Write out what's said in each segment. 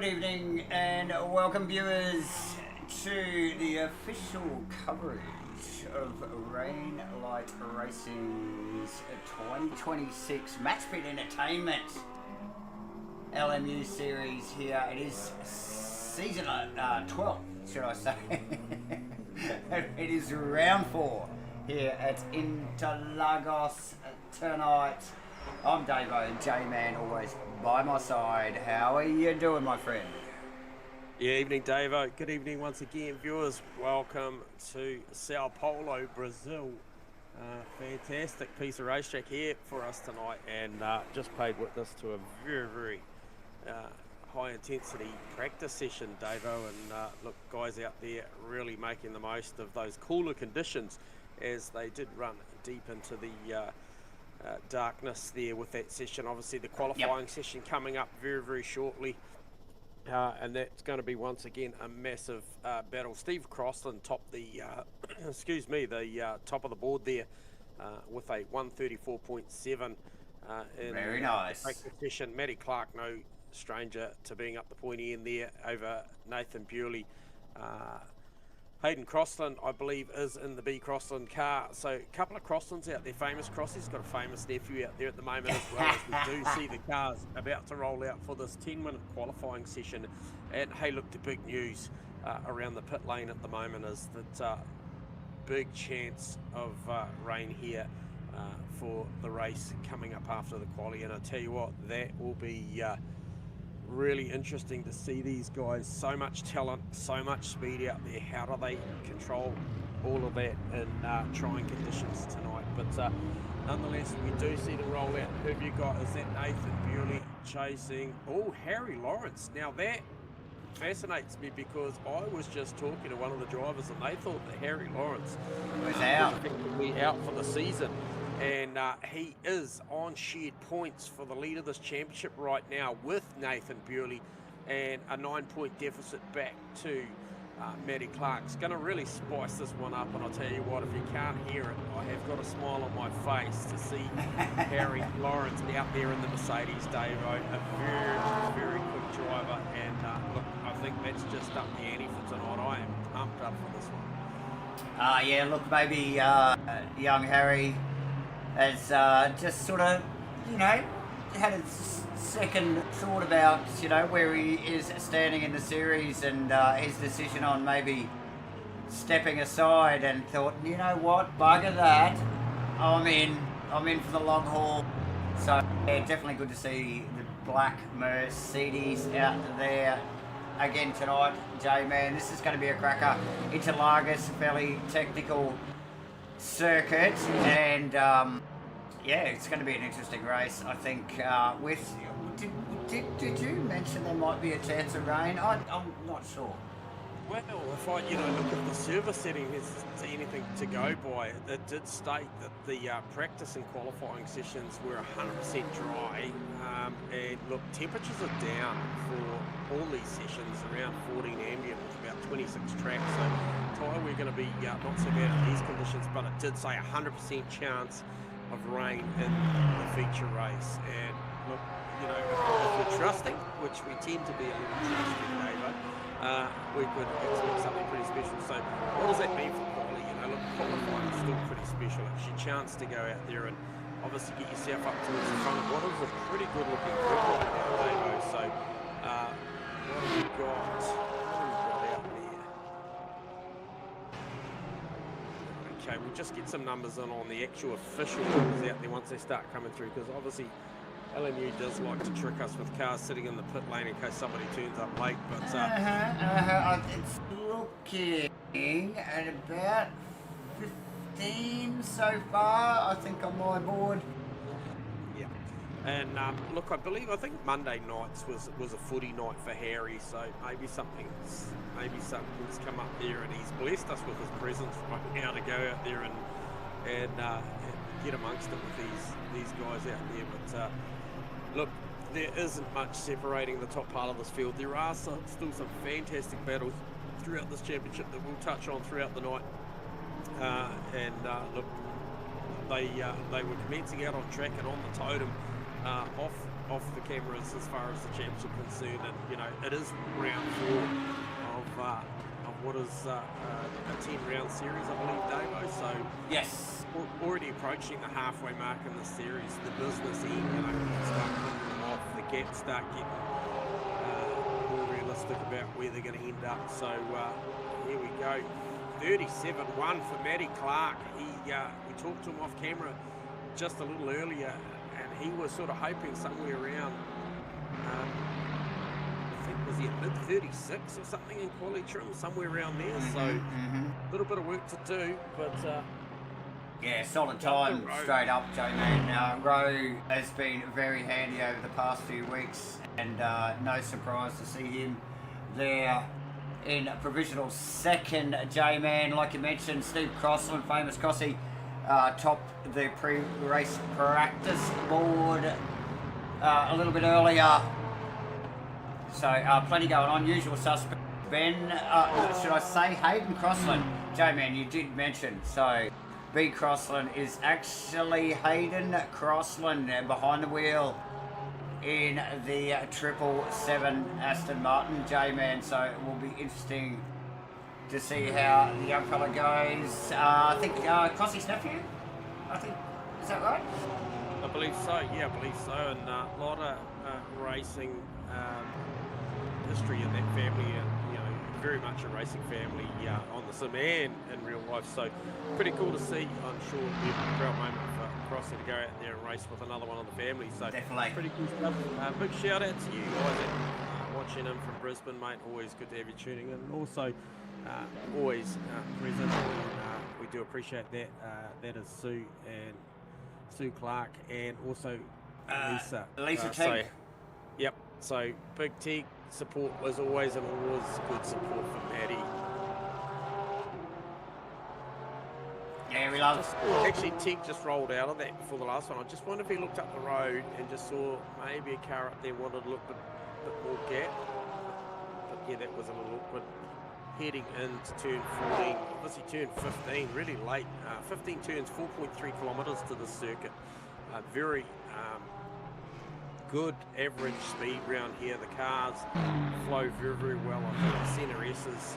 Good evening and welcome viewers to the official coverage of Rain Light Racing's 2026 MATCHFIT Entertainment LMU series here. It is season 12, should I say. It is round 4 here at Interlagos tonight. I'm Davo, J-Man, always by my side. How are you doing, my friend? Yeah, evening, Davo. Good evening once again, viewers. Welcome to Sao Paulo, Brazil. Fantastic piece of racetrack here for us tonight, and just paid witness to a very high-intensity practice session, Davo. And look, guys out there really making the most of those cooler conditions as they did run deep into the darkness there with that session. Obviously the qualifying session coming up very shortly, and that's going to be once again a massive battle. Steve Crossland topped the excuse me, the top of the board there with a 134.7 in very nice practice session. Matty Clark, no stranger to being up the pointy end there over Nathan Bewley. Hayden Crossland, I believe, is in the B Crossland car. So a couple of Crosslands out there, famous Crossies. Got a famous nephew out there at the moment as well, as we do see the cars about to roll out for this 10-minute qualifying session. And hey, look, the big news around the pit lane at the moment is that big chance of rain here for the race coming up after the quali. And I tell you what, that will be really interesting to see these guys. So much talent, so much speed out there. How do they control all of that in trying conditions tonight? But nonetheless, we do see the roll out. Who have you got? Is that Nathan Bewley chasing? Oh, Harry Lawrence. Now that fascinates me because I was just talking to one of the drivers and they thought that Harry Lawrence was out for the season. And he is on shared points for the lead of this championship right now with Nathan Bewley, and a 9-point deficit back to Matty Clark. It's going to really spice this one up, and I'll tell you what, if you can't hear it, I have got a smile on my face to see Harry Lawrence out there in the Mercedes, Davo. A very quick driver, and look, I think that's just up the ante for tonight. I am pumped up for this one. Yeah, look, maybe young Harry has just sort of, you know, had a second thought about, you know, where he is standing in the series and his decision on maybe stepping aside, and thought, you know what, bugger that, I'm in for the long haul. So yeah, definitely good to see the black Mercedes out there again tonight, J-Man. This is going to be a cracker. Interlagos, fairly technical circuit, and yeah, it's going to be an interesting race, I think. With did you mention there might be a chance of rain? I'm not sure. Well, if I look at the server settings, is anything to go by, it did state that the practice and qualifying sessions were 100% dry, and look, temperatures are down for all these sessions, around 14 ambient with about 26 tracks. So tyre, we're going to be not so bad in these conditions, but it did say 100% chance of rain in the feature race. And look, if we're trusting, which we tend to be a little trusting, Davo, we could expect something pretty special. So what does that mean for quali? Look, qualifying is still pretty special. It's your chance to go out there and obviously get yourself up towards the front of what is a pretty good looking grid right now, Davo. So what have we got? Out there? Okay, we'll just get some numbers on the actual official numbers out there once they start coming through, because obviously LMU does like to trick us with cars sitting in the pit lane in case somebody turns up late. But it's looking at about 15 so far, I think, on my board. Yeah, and look, I think Monday nights was a footy night for Harry, so maybe something's come up there, and he's blessed us with his presence right now to go out there and get amongst it with these guys out there. But look, there isn't much separating the top part of this field. There are still some fantastic battles throughout this championship that we'll touch on throughout the night. Look, they were commencing out on track and on the totem off off the cameras as far as the champs are concerned, and you know it is round 4 of what is a 10-round series, I believe, Davo. So Yes. we're already approaching the halfway mark in the series. The business end, you know, start putting them off. The gaps start getting more realistic about where they're going to end up. So here we go. 37-1 for Matty Clark. We talked to him off camera just a little earlier, and he was sort of hoping somewhere around, I think, was he at mid-36 or something in quality trim, somewhere around there. So a little bit of work to do, but yeah, solid time straight up, J-Man. Rowe has been very handy over the past few weeks, and no surprise to see him there in provisional second. J-Man, like you mentioned, Steve Crossland, famous Crossy, topped the pre-race practice board a little bit earlier. So plenty going on. Usual suspect, Ben, should I say Hayden Crossland? J-Man, you did mention, so B Crossland is actually Hayden Crossland behind the wheel in the 777 Aston Martin, J-Man. So it will be interesting to see how the young fella goes. I think Crossy's nephew, I think, is that right? I believe so, yeah, I believe so, and a lot of racing history in that family, and you know, very much a racing family on the sim and in real life. So pretty cool to see. I'm sure it'll be a proud moment for Crossy to go out there and race with another one of the family. So Definitely. Pretty cool stuff. Big shout out to you guys watching in from Brisbane, mate. Always good to have you tuning in. Also, always present. We do appreciate that. That is Sue Clark, and also Lisa Teague. Yep. So big Teague support was always and always good support for Maddie. Yeah, we love it. Actually, Teague just rolled out of that before the last one. I just wonder if he looked up the road and just saw maybe a car up there wanted a little bit more gap. But yeah, that was a little awkward. Heading into turn 14, obviously turn 15, really late. 15 turns, 4.3 kilometres to the circuit. Very good average speed round here. The cars flow very, very well. I think the Centre S's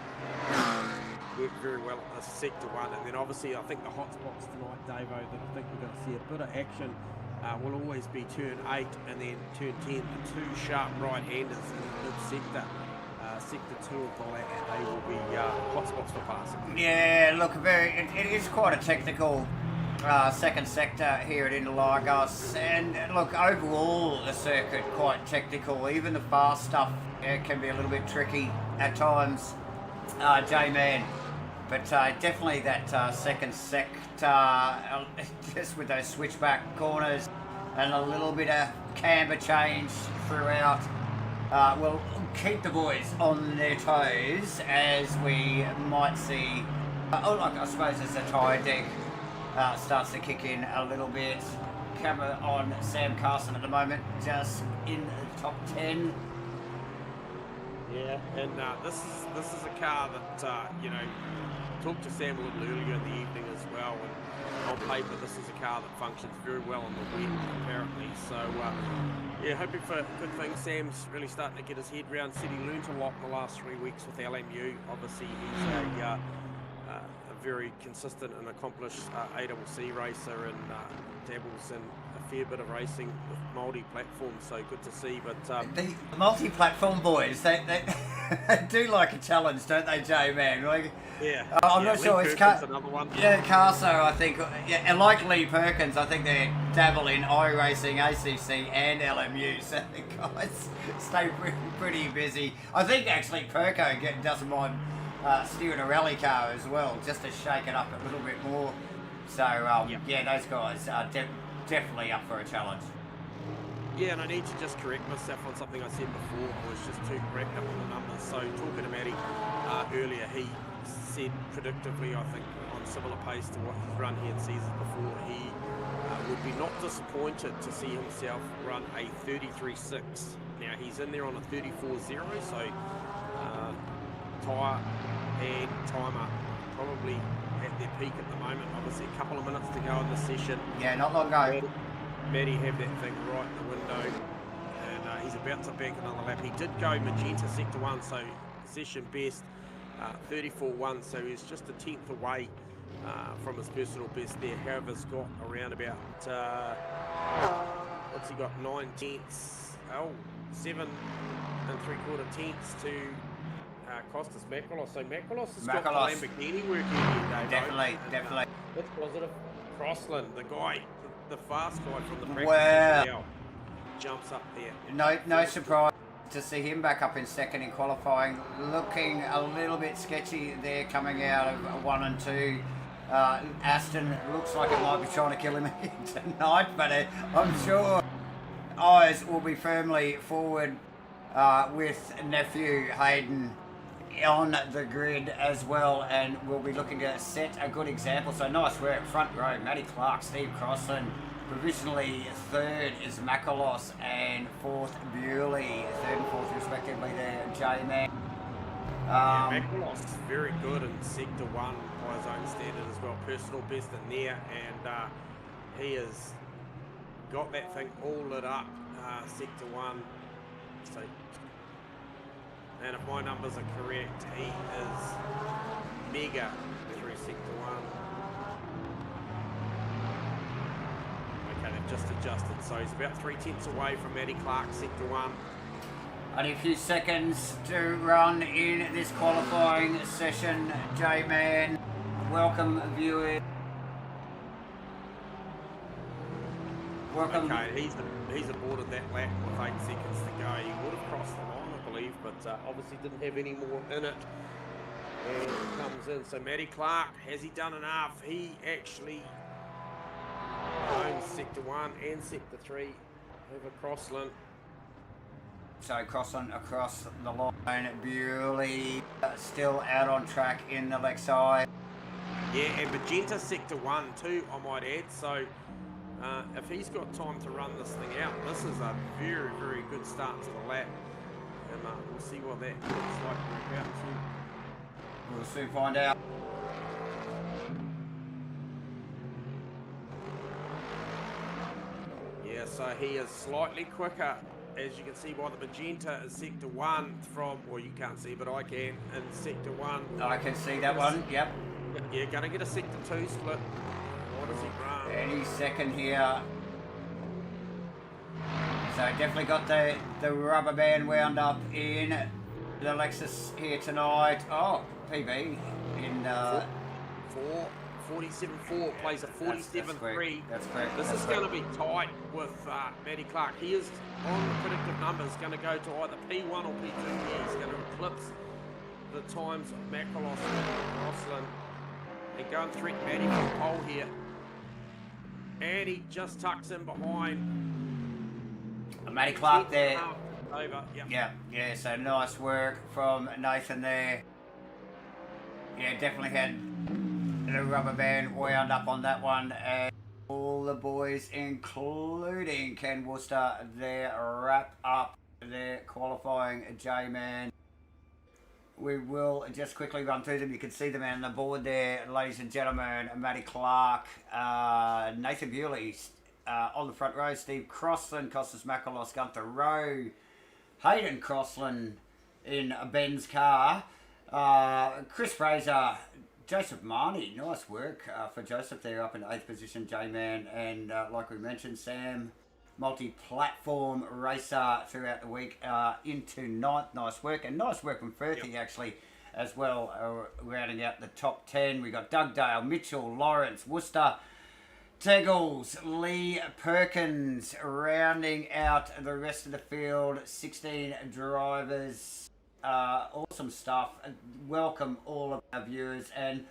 work very well at the sector 1, and then obviously I think the hot spots tonight, Davo, that I think we're going to see a bit of action will always be turn 8 and then turn 10. The two sharp right-handers in the mid-sector. Sector 2 of the lap, they will be hot spots for passing. Yeah, look, it is quite a technical second sector here at Interlagos, and look, overall the circuit quite technical. Even the fast stuff can be a little bit tricky at times, J-Man. But definitely that second sector, just with those switchback corners and a little bit of camber change throughout, will keep the boys on their toes, as we might see. I suppose as the tyre deck starts to kick in a little bit. Camera on Sam Carson at the moment, just in the top 10. Yeah, and this is a car that you know, talked to Sam a little earlier in the evening as well, and on paper this is a car that functions very well on the wind apparently. So yeah, hoping for good things. Sam's really starting to get his head round. Said he learned a lot in the last 3 weeks with LMU. Obviously he's a very consistent and accomplished ACC racer, and dabbles in a fair bit of racing with multi-platform, so good to see. But the multi-platform boys, they do like a challenge, don't they, J-Man? Like, yeah, I'm not sure. It's another one. Yeah, Carso, I think, yeah, and like Lee Perkins, I think they dabble in iRacing, ACC, and LMU. So the guys stay pretty busy. I think actually Perko doesn't mind steering a rally car as well, just to shake it up a little bit more. So yeah, those guys are definitely up for a challenge. Yeah, and I need to just correct myself on something I said before. I was just too wrapped up in the numbers. So talking to Matty earlier, he said predictively, I think, on similar pace to what he's run here in seasons before, he would be not disappointed to see himself run a 33.6. Now he's in there on a 34.0, so tyre and timer probably at their peak at the moment. Obviously a couple of minutes to go in the session. Yeah, not long ago. Matty have that thing right in the window, he's about to back another lap. He did go magenta sector 1, so session best 34.1, so he's just a tenth away from his personal best there. However, he's got around about what's he got, 9 tenths, 7 3/4 tenths to Costas Macrolos. So Macrolos has got the Lamborghini working here, Dave. Definitely. That's positive. Crossland, the guy, the fast guy from the practice now, jumps up there. No surprise to see him back up in second in qualifying. Looking a little bit sketchy there coming out of 1 and 2. Aston looks like it might be trying to kill him tonight, but I'm sure eyes will be firmly forward with nephew Hayden on the grid as well, and we'll be looking to set a good example. So nice work, front row, Matty Clark, Steve Crossland. Provisionally third is Macrolos, and fourth Bewley, third and fourth respectively there, J-Man. Macrolos is very good in sector 1 by his own standard as well, personal best in there, and he has got that thing all lit up, sector 1. So, and if my numbers are correct, he is mega through sector 1. Okay, they've just adjusted, so he's about 3 tenths away from Matty Clark, sector 1. Only a few seconds to run in this qualifying session, J-Man. Welcome, viewers. Welcome. Okay, he's aborted that lap with 8 seconds to go. He would have crossed the line, I believe, but obviously didn't have any more in it. And it comes in. So Matty Clark, has he done enough? He actually owns sector 1 and sector 3 over Crossland. So Crossland across the line. Bewley still out on track in the Lexi. Yeah, and Magenta sector 1 too, I might add. So if he's got time to run this thing out, this is a very, very good start to the lap. And we'll see what that looks like. We'll soon find out. Yeah, so he is slightly quicker. As you can see by the magenta is sector 1 from, well, you can't see, but I can, in sector 1. I can see that one, yep. Yeah, gonna get a sector 2 split. What does he run? Any second here. So definitely got the rubber band wound up in the Lexus here tonight. Oh, PB in 47.4 plays a 47.3. That's correct. This is going to be tight with Matty Clark. He is on the predictive numbers going to go to either P1 or P2. Yeah, he's going to eclipse the times of Macrolos and Crossland and go and threaten Matty for the pole here. And he just tucks in behind. Matty Clark there. Over. Yep. Yeah. So nice work from Nathan there. Yeah, definitely had the rubber band wound up on that one, and all the boys, including Ken Worcester, there wrap up their qualifying J-Man. We will just quickly run through them. You can see them on the board there, ladies and gentlemen. Matty Clark, Nathan Bewley on the front row, Steve Crossland, Costas Macrolos, Gunther Rowe, Hayden Crossland in Ben's car, Chris Fraser, Joseph Marnie, nice work for Joseph there up in 8th position, J-Man, and like we mentioned, Sam, multi-platform racer throughout the week into 9th, nice work, and nice work from Firth actually as well, rounding out the top 10. We got Dugdale, Mitchell, Lawrence, Worcester, Teggles, Lee Perkins, rounding out the rest of the field, 16 drivers. Awesome stuff. Welcome all of our viewers, and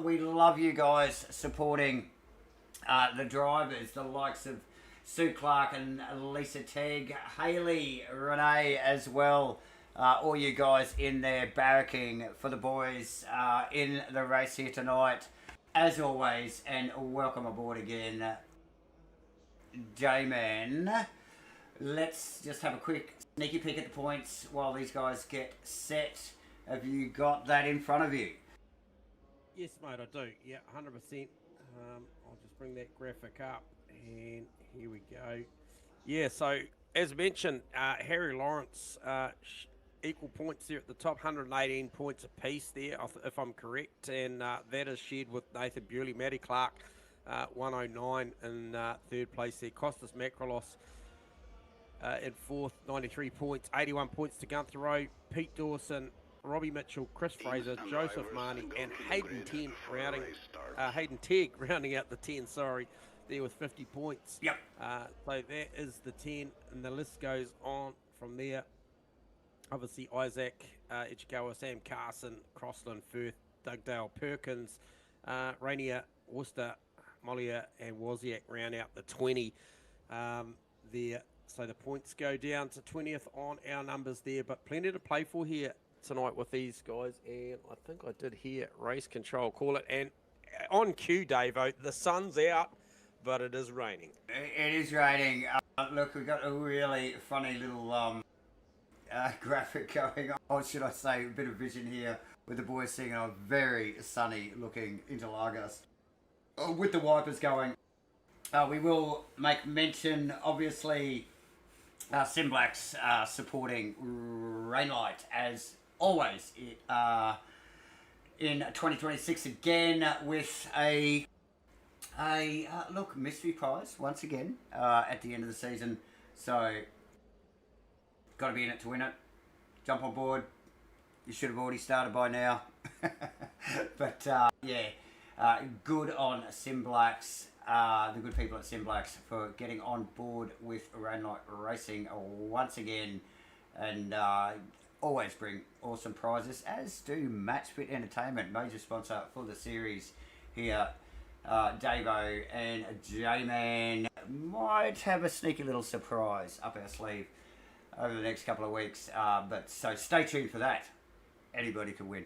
we love you guys supporting the drivers, the likes of Sue Clark and Lisa Tegg, Haley, Renee as well. All you guys in there barracking for the boys in the race here tonight, as always, and welcome aboard again, J-Man. Let's just have a quick sneaky peek at the points while these guys get set. Have you got that in front of you? Yes, mate, I do. Yeah, 100%. I'll just bring that graphic up, and here we go. Yeah, so as mentioned, Harry Lawrence, equal points there at the top, 118 points apiece there, if I'm correct, and that is shared with Nathan Bewley. Matty Clark, 109 in third place there. Costas Makrolos in fourth, 93 points, 81 points to Gunther Rowe, Pete Dawson, Robbie Mitchell, Chris Fraser, Joseph Marnie, and Hayden Tegg rounding out the 10, there with 50 points. Yep. So that is the 10, and the list goes on from there. Obviously, Isaac, Ichikawa, Sam Carson, Crossland, Firth, Dugdale, Perkins, Rainier, Worcester, Mollier, and Wozniak round out the 20 there. So the points go down to 20th on our numbers there, but plenty to play for here tonight with these guys. And I think I did hear race control call it. And on cue, Davo, the sun's out, but it is raining. It is raining. Look, we've got a really funny little graphic going on. Or should I say, a bit of vision here with the boys seeing a very sunny looking Interlagos with the wipers going. We will make mention, obviously, SIMRACING supporting Rainlight as always in 2026 again with a look, mystery prize once again at the end of the season. So got to be in it to win it. Jump on board. You should have already started by now. But good on SIMRACING. The good people at SIMRACING for getting on board with Rainlight Racing once again, and always bring awesome prizes, as do MATCHFIT Entertainment, major sponsor for the series here. Davo and J-Man might have a sneaky little surprise up our sleeve over the next couple of weeks, but so stay tuned for that. Anybody can win.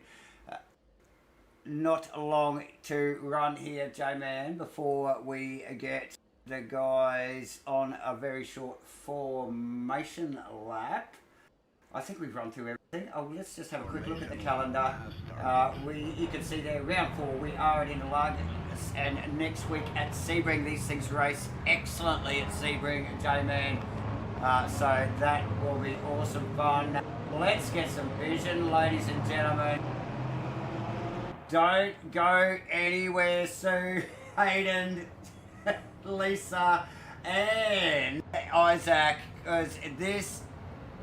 Not long to run here, J-Man, before we get the guys on a very short formation lap. I think we've run through everything. Oh, let's just have a quick look at the calendar. You can see there, round 4, we are at Interlagos, and next week at Sebring. These things race excellently at Sebring, J-Man. So that will be awesome fun. Let's get some vision, ladies and gentlemen. Don't go anywhere, Sue, Hayden, Lisa, and Isaac, because this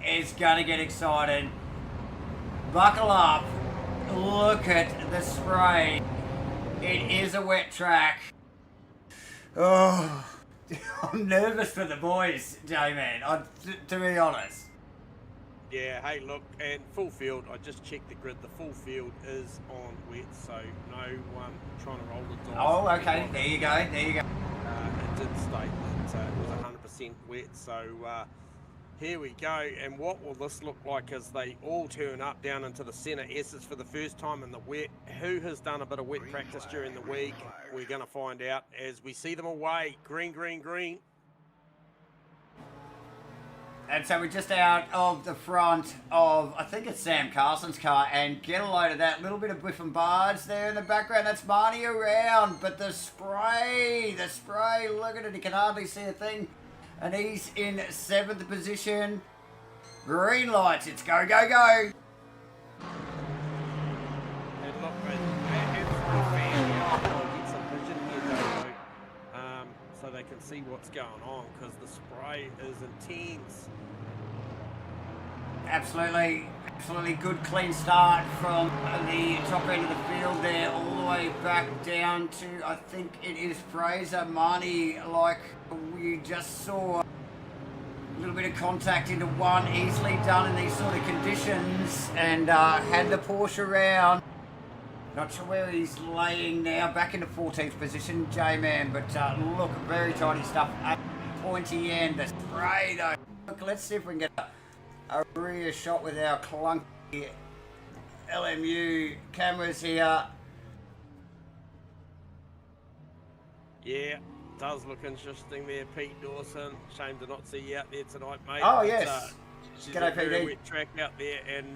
is going to get exciting. Buckle up. Look at the spray. It is a wet track. Oh, I'm nervous for the boys, J-Man, to be honest. Yeah, hey, look, and full field, I just checked the grid. The full field is on wet, so no one trying to roll the dice. Oh, okay, there you go. It did state that it was 100% wet, so here we go. And what will this look like as they all turn up down into the centre S's for the first time in the wet? Who has done a bit of wet practice during the week? We're going to find out as we see them away. Green, green, green. And so we're just out of the front of, I think it's Sam Carson's car, and get a load of that little bit of biff and barge there in the background. That's Marnie around, but the spray, look at it, he can hardly see a thing. And he's in 7th position. Green lights, it's go, go, go. And look, absolutely fan, get some vision here though, so they can see what's going on, because the spray is intense. Absolutely good clean start from the top end of the field there, all the way back down to, I think it is Fraser. Marnie, like we just saw, a little bit of contact into one, easily done in these sort of conditions, and had the Porsche around. Not sure where he's laying now, back into 14th position, J-Man, but look, very tidy stuff at pointy end. The spray though, look, let's see if we can get a rear shot with our clunky LMU cameras here. Yeah, does look interesting there, Pete Dawson. Shame to not see you out there tonight, mate. Oh, yes. She's G'day, a very PD. wet track out there, and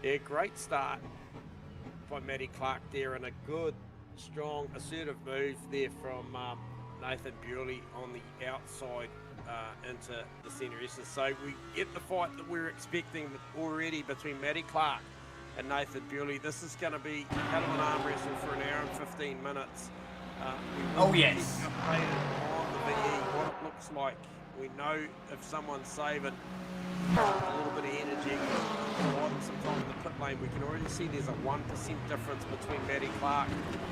yeah, great start by Matty Clark there, and a good, strong, assertive move there from Nathan Bewley on the outside into the senior races. So we get the fight that we're expecting already between Matty Clark and Nathan Bewley. This is going to be a hell of an arm wrestle for an hour and 15 minutes. Oh yes. Keep updated on the VE, what it looks like. We know if someone's saving a little bit of energy, providing some time in the pit lane, we can already see there's a 1% difference between Matty Clark.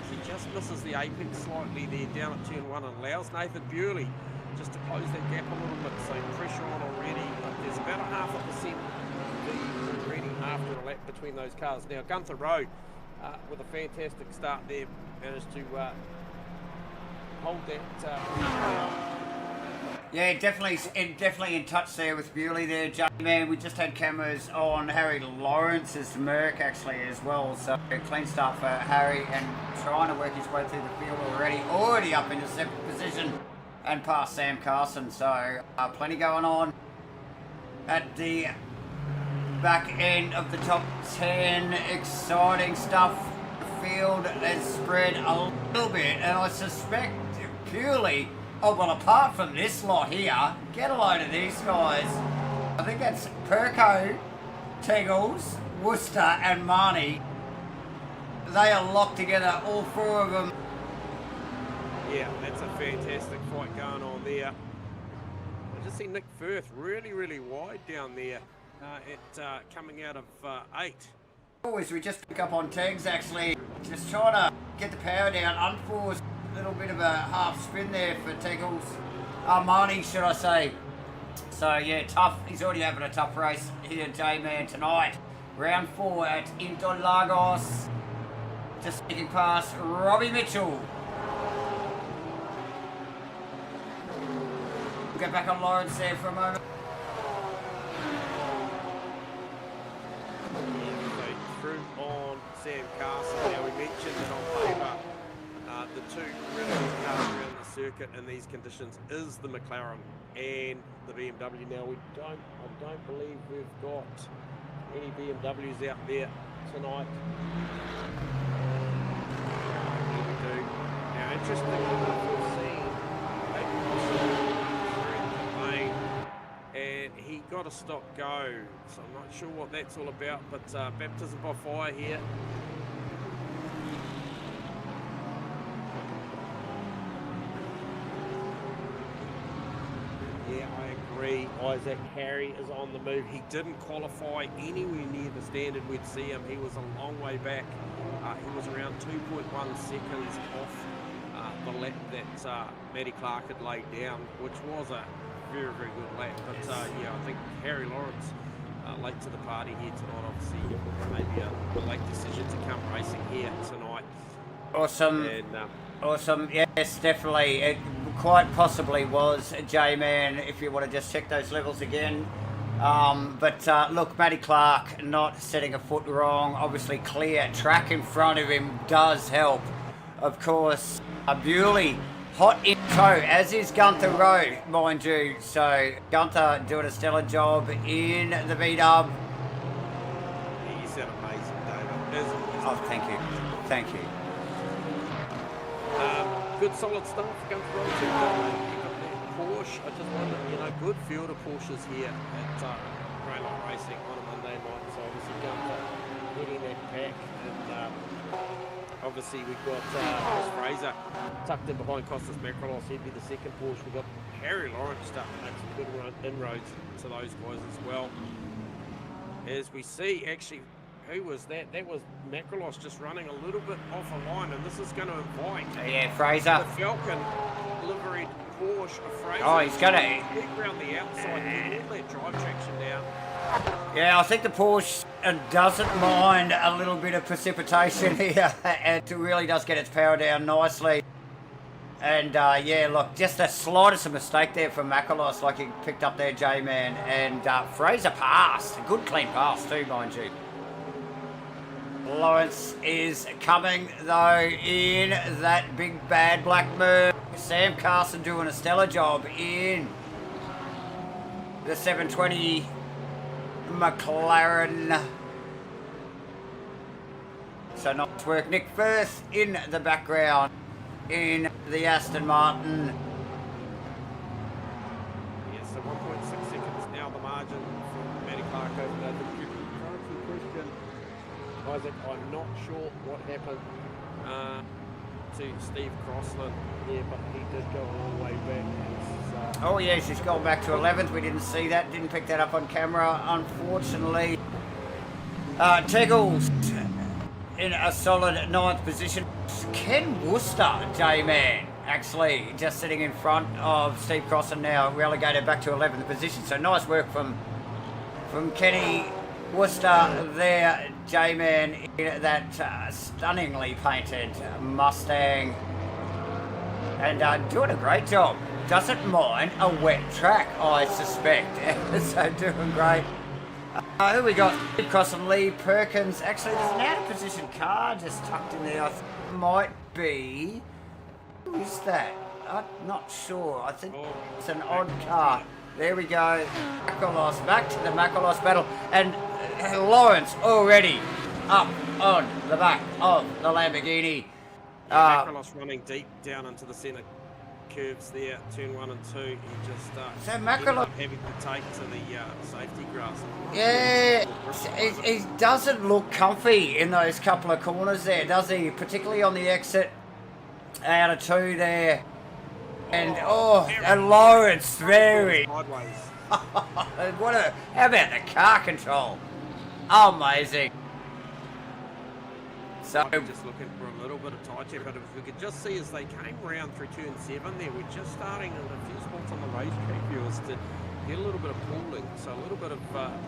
He just misses the apex slightly there down at turn 1 and allows Nathan Bewley just to close that gap a little bit. So pressure on already, but there's about a 0.5% already after a lap between those cars. Now Gunther Rowe with a fantastic start there managed to hold that. Yeah, definitely in touch there with Bewley there, J-Man. We just had cameras on Harry Lawrence's Merc actually as well. So clean start for Harry and trying to work his way through the field already up into 7th position and past Sam Carson. So plenty going on at the back end of the top 10. Exciting stuff. The field has spread a little bit, and I suspect purely, oh well, apart from this lot here, get a load of these guys. I think that's Perko, Teggles, Worcester and Marnie. They are locked together, all 4 of them. Yeah, that's a fantastic fight going on there. I just see Nick Firth really wide down there coming out of 8. Always, we just pick up on tags actually, just trying to get the power down, unforced. A little bit of a half spin there for Teggles. Marnie, should I say. So yeah, tough. He's already having a tough race here, J-Man, tonight. Round 4 at Interlagos. Just sneaking past Robbie Mitchell. We'll get back on Lawrence there for a moment. So through on Sam Carson. Now we mentioned that on paper, the 2 really good cars around the circuit in these conditions is the McLaren and the BMW. Now I don't believe we've got any BMWs out there tonight. Here we do. Now interestingly, we've seen a lane and he got a stop go. So I'm not sure what that's all about, but baptism by fire here. Yeah, I agree. Isaac Harry is on the move. He didn't qualify anywhere near the standard we'd see him. He was a long way back. He was around 2.1 seconds off the lap that Matty Clark had laid down, which was a very good lap. But yeah, I think Harry Lawrence late to the party here tonight. Obviously, maybe a late decision to come racing here tonight. Awesome. And, awesome. Yes, definitely. It quite possibly was J-Man, if you want to just check those levels again. But look, Matty Clark not setting a foot wrong. Obviously clear track in front of him does help. Of course, Bewley hot in tow, as is Gunther Rowe, mind you. So Gunther doing a stellar job in the V-dub. you sound amazing, David. Oh, thank you. Thank you. Good solid stuff. Gunther Rowe took that Porsche. I just wonder, good field of Porsches here at Greylock Racing on a Monday night. So obviously Gunther hitting that pack, and obviously we've got Chris Fraser tucked in behind Costas Makrolos. He'd be the second Porsche. We've got Harry Lawrence starting to make some good inroads to those guys as well. As we see, actually, who was that? That was Makrolos just running a little bit off a line, and this is going to invite Fraser. the Falcon liveried Porsche of Fraser. Oh, he's going to big round the outside, get all that drive traction down. Yeah, I think the Porsche doesn't mind a little bit of precipitation here. It really does get its power down nicely. And yeah, look, just the slightest of mistake there from Makrolos, like he picked up there, J-Man. And Fraser passed. A good clean pass too, mind you. Lawrence is coming, though, in that big bad black move. Sam Carson doing a stellar job in the 720 McLaren. So nice work. Nick Firth in the background in the Aston Martin. 1.6 seconds now the margin for Matty Clark over Nathan Beauly. To answer the question, Isaac, I'm not sure what happened to Steve Crossland here, but he did go a long way back. Oh yes, he's gone back to 11th. We didn't see that, didn't pick that up on camera, unfortunately. Teggles in a solid 9th position. Ken Worcester, J-Man, actually just sitting in front of Steve Crossland now, relegated back to 11th position. So nice work from Kenny Worcester there, J-Man, in that stunningly painted Mustang. And doing a great job. Doesn't mind a wet track, I suspect. So doing great. Who we got? Steve Crossland, Lee Perkins. Actually, there's an out-of-position car just tucked in there. I think it might be... Who is that? I'm not sure. I think it's an odd car. There we go. Macalos, back to the Macalos battle. And Lawrence already up on the back of the Lamborghini. Macalos running deep down into the centre curves there, turn 1 and 2. He just so ended up having to take to the safety grass. Yeah, he doesn't look comfy in those couple of corners there, does he? Particularly on the exit out of 2 there. And and Lawrence very. What a! How about the car control? Amazing. So just looking for a little bit of tight here, but if we could just see as they came around through turn 7 there, we're just starting in a few spots on the racetrack viewers to get a little bit of pooling, so a little bit of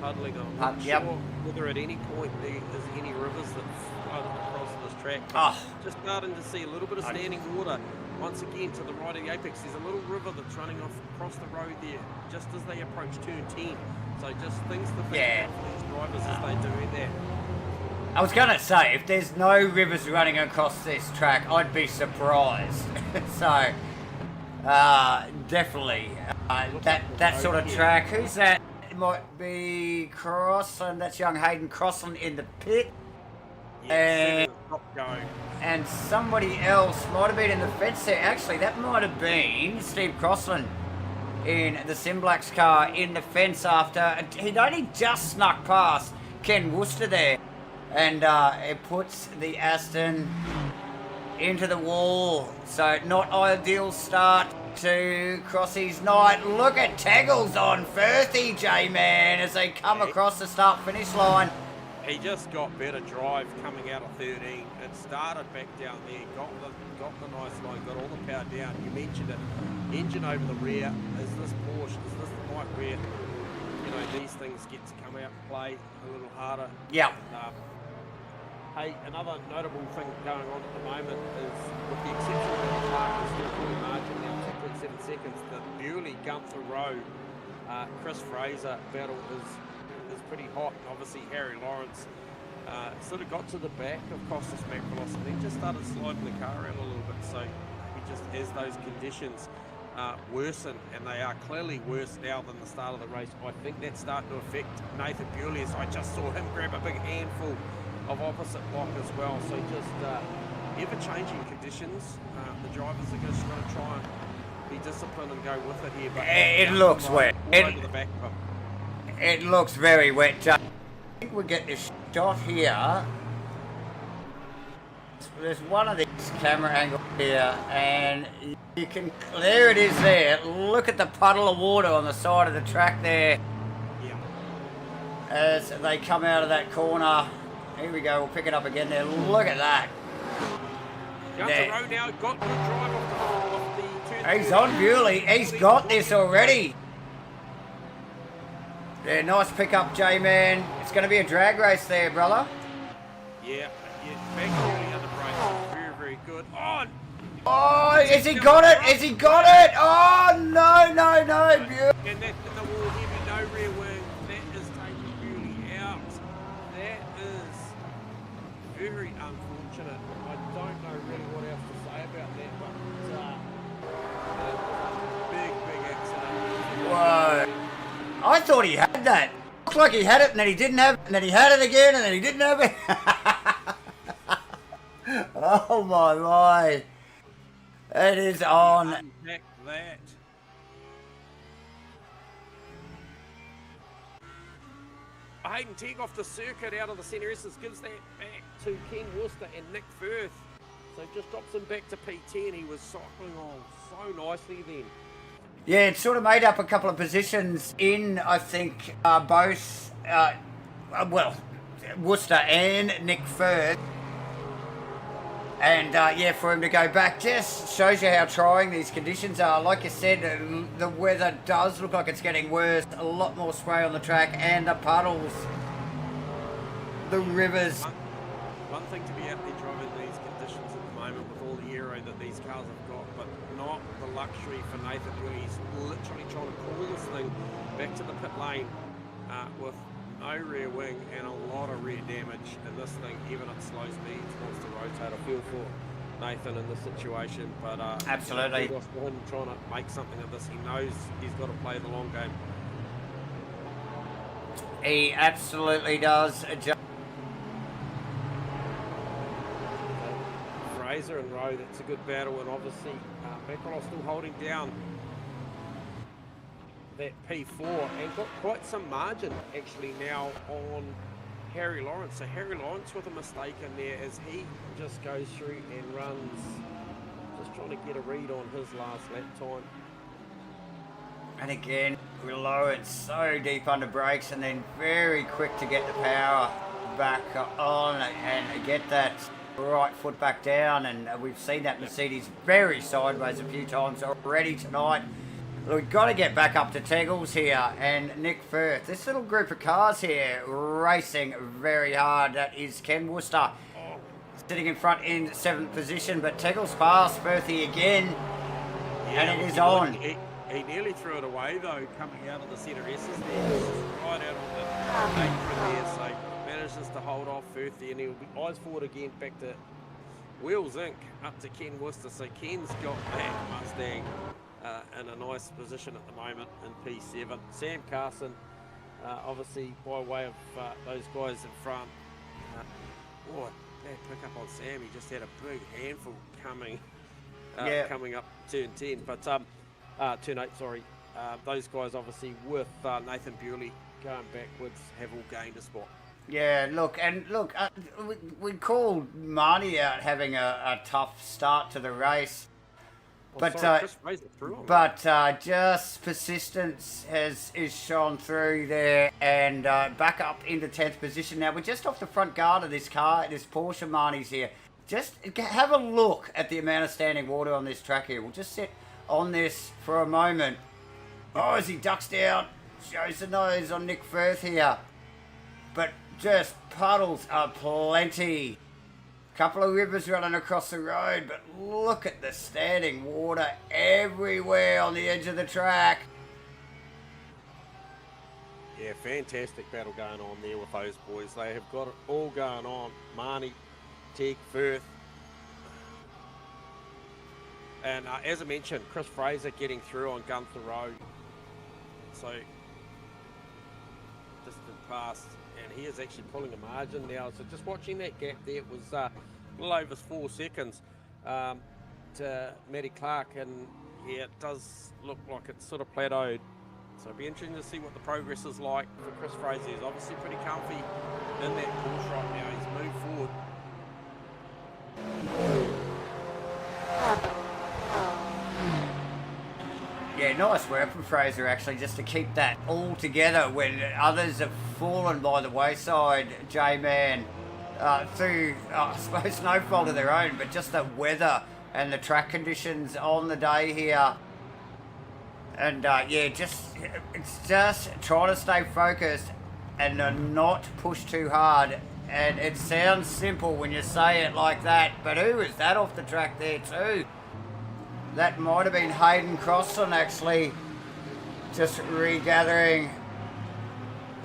puddling. I'm not sure whether at any point there is any rivers that flow across this track. Just starting to see a little bit of standing water. Once again, to the right of the apex, there's a little river that's running off across the road there, just as they approach turn 10. So just things to think about for these drivers as they do there. I was going to say, if there's no rivers running across this track, I'd be surprised. So, definitely, that sort of track. Who's that? It might be Crossland. That's young Hayden Crossland in the pit. And somebody else might have been in the fence there. Actually, that might have been Steve Crossland in the Simblacks car in the fence after he'd only just snuck past Ken Worcester there. And it puts the Aston into the wall. So not ideal start to Crossy's night. Look at Taggles on Firthy, J-Man, as they come across the start-finish line. He just got better drive coming out of 13. It started back down there, got the nice line, got all the power down. You mentioned it. Engine over the rear. Is this Porsche? Is this the right rear? You know, these things get to come out and play a little harder. Yeah. Hey, another notable thing going on at the moment is, with the exception of the Clark, is still fully margin now, 2.7 seconds. The Bewley Gunther Rowe, Chris Fraser battle is pretty hot, and obviously Harry Lawrence sort of got to the back of Costas Macrolos and then just started sliding the car around a little bit. So he just, as those conditions worsen, and they are clearly worse now than the start of the race, I think that's starting to affect Nathan Bewley, as I just saw him grab a big handful of opposite block as well. So just ever-changing conditions. The drivers are just going to try and be disciplined and go with it here. But it looks wet. Over the back of him. It looks very wet. I think we'll get this shot here. There's one of these camera angles here, and you can. There it is. There. Look at the puddle of water on the side of the track there. Yeah. As they come out of that corner. Here we go, we'll pick it up again there. Look at that. Gunther Rowe now got good drive off the turn. He's on Bewley. He's got this already. Yeah, nice pick up, J-Man. It's going to be a drag race there, brother. Yeah, back really under brake. Very, very good. Oh, has he got it? Has he got it? Oh, no, Bewley. And that in the wall, heavy, no rear wing. That is taking Bewley out. That is very unfortunate. I don't know really what else to say about that, but big accident. Whoa. I thought he had that. Looked like he had it, and then he didn't have it, and then he had it again, and then he didn't have it. Oh my. It is on. Unpack that. Hayden Teague off the circuit out of the centre S's, gives that back to Ken Worcester and Nick Firth. So just drops him back to P10. He was cycling on so nicely then. Yeah, it sort of made up a couple of positions in, I think, both, well, Worcester and Nick Firth. And yeah, for him to go back just shows you how trying these conditions are. Like you said, the weather does look like it's getting worse. A lot more spray on the track and the puddles, the rivers. One thing to be out there driving these conditions at the moment with all the aero that these cars have got, but not the luxury for Nathan Buell. He's literally trying to pull this thing back to the pit lane with no rear wing and a lot of rear damage, and this thing, even at slow speeds, wants to rotate. I feel for Nathan in this situation, but absolutely, for him trying to make something of this. He knows he's got to play the long game. He absolutely does. Fraser and Rowe, that's a good battle, and obviously Mackerel still holding down that P4 and got quite some margin actually now on Harry Lawrence. So Harry Lawrence with a mistake in there as he just goes through and runs, just trying to get a read on his last lap time. And again, Lawrence so deep under brakes and then very quick to get the power back on and get that right foot back down. And we've seen that Mercedes very sideways a few times already tonight. We've got to get back up to Teggles here and Nick Firth. This little group of cars here racing very hard. That is Ken Worcester sitting in front in 7th position, but Teggles past Firthy again, and it is on. He nearly threw it away though, coming out of the centre S's there, right out on the apron there, so manages to hold off Firthy, and he'll be eyes forward again back to Wheels Inc. up to Ken Worcester. So Ken's got that Mustang in a nice position at the moment in P7. Sam Carson, obviously by way of those guys in front. Bad pick up on Sam. He just had a big handful coming up turn 10, but turn 8. Sorry. Those guys obviously with Nathan Bewley going backwards have all gained a spot. Yeah, look, we called Marnie out having a tough start to the race. But just persistence is shone through there, and back up into 10th position. Now we're just off the front guard of this car, this Porsche Marnie's here. Just have a look at the amount of standing water on this track here. We'll just sit on this for a moment. Oh, as he ducks down, shows the nose on Nick Firth here. But just puddles are plenty. Couple of rivers running across the road, but look at the standing water everywhere on the edge of the track. Yeah, fantastic battle going on there with those boys. They have got it all going on. Marnie, Teague, Firth. And as I mentioned, Chris Fraser getting through on Gunther Road. So, distant past. And he is actually pulling a margin now. So just watching that gap there, it was a little over 4 seconds to Matty Clark. And yeah, it does look like it's sort of plateaued. So it'll be interesting to see what the progress is like for Chris Fraser. He's obviously pretty comfy in that course right now. He's moved forward. Yeah, nice work from Fraser actually, just to keep that all together when others have fallen by the wayside, J-Man, through, I suppose, no fault of their own, but just the weather and the track conditions on the day here. And yeah, it's just trying to stay focused and not push too hard. And it sounds simple when you say it like that, but who is that off the track there too? That might have been Hayden Crossan actually, just regathering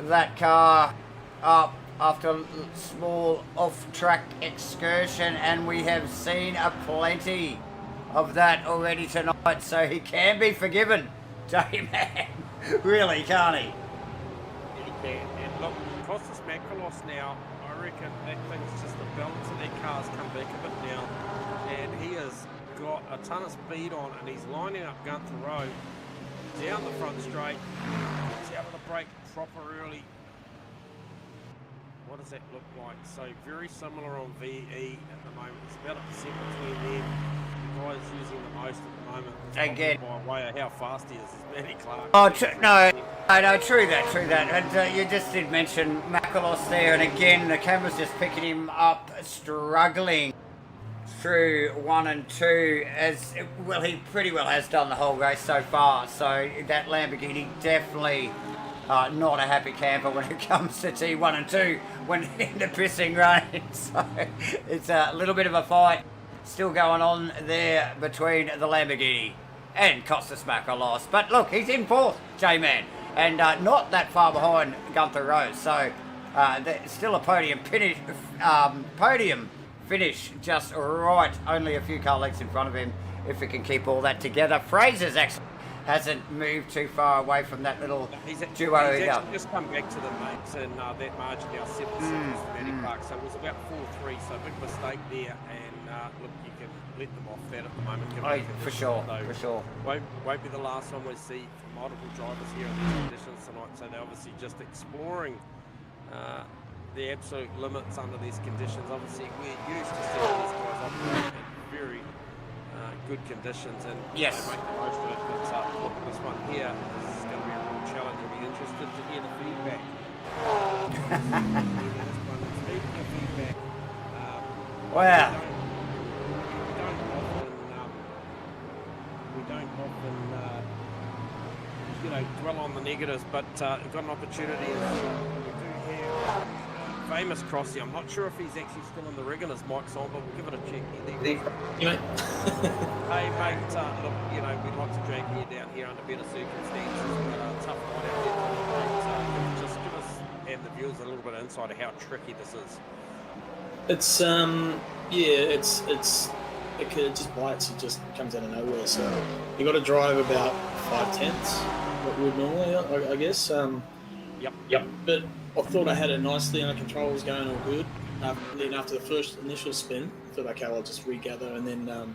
that car up after a small off-track excursion, and we have seen a plenty of that already tonight, so he can be forgiven, J-Man. Really, can't he? He can. And look, Costas Macrolos now, I reckon that thing's just the balance of that car's come back a bit now, and he has got a ton of speed on, and he's lining up Gunther Road down the front straight. Gets out of the brake proper early. what does that look like? So very similar on VE at the moment. It's about a percent between them. The guy is using the most at the moment. Again, by way of how fast he is Matty Clark. Oh, no, true that. And you just did mention Makalos there, and again, the camera's just picking him up, struggling through 1 and 2, as well. He pretty well has done the whole race so far. So that Lamborghini definitely not a happy camper when it comes to T1 and 2 when in the pissing rain. So it's a little bit of a fight still going on there between the Lamborghini and Costas Makalos. But look, he's in 4th, J-Man, and not that far behind Gunther Rose. So still a podium finish just right, only a few car lengths in front of him if we can keep all that together. Fraser's actually hasn't moved too far away from that little duo either. He's actually just come back to the mates, and that margin now 7 seconds for Matty Clark, so it was about 4-3, so big mistake there, and look, you can let them off that at the moment. For sure. Won't be the last one we see multiple drivers here in these conditions tonight, so they're obviously just exploring the absolute limits under these conditions. Obviously, we're used to seeing these guys operate in very good conditions, and yes, they make the most of it. But look, this one here is going to be a real challenge. I'll be interested to hear the feedback. Wow. We don't often dwell on the negatives, but we've got an opportunity. We do have famous Crossy. I'm not sure if he's actually still in the rig and his mic's on, but we'll give it a check. You mate? Hey mate, look, we'd like to drag you down here under better circumstances, but tough night out there. Just give us and the viewers a little bit of insight of how tricky this is. It's it just bites. It just comes out of nowhere. So you got to drive about 5/10, what we would normally, I guess. Yep. But I thought I had it nicely under control. It was going all good. Then after the first initial spin, I thought, okay, I'll just regather, and then,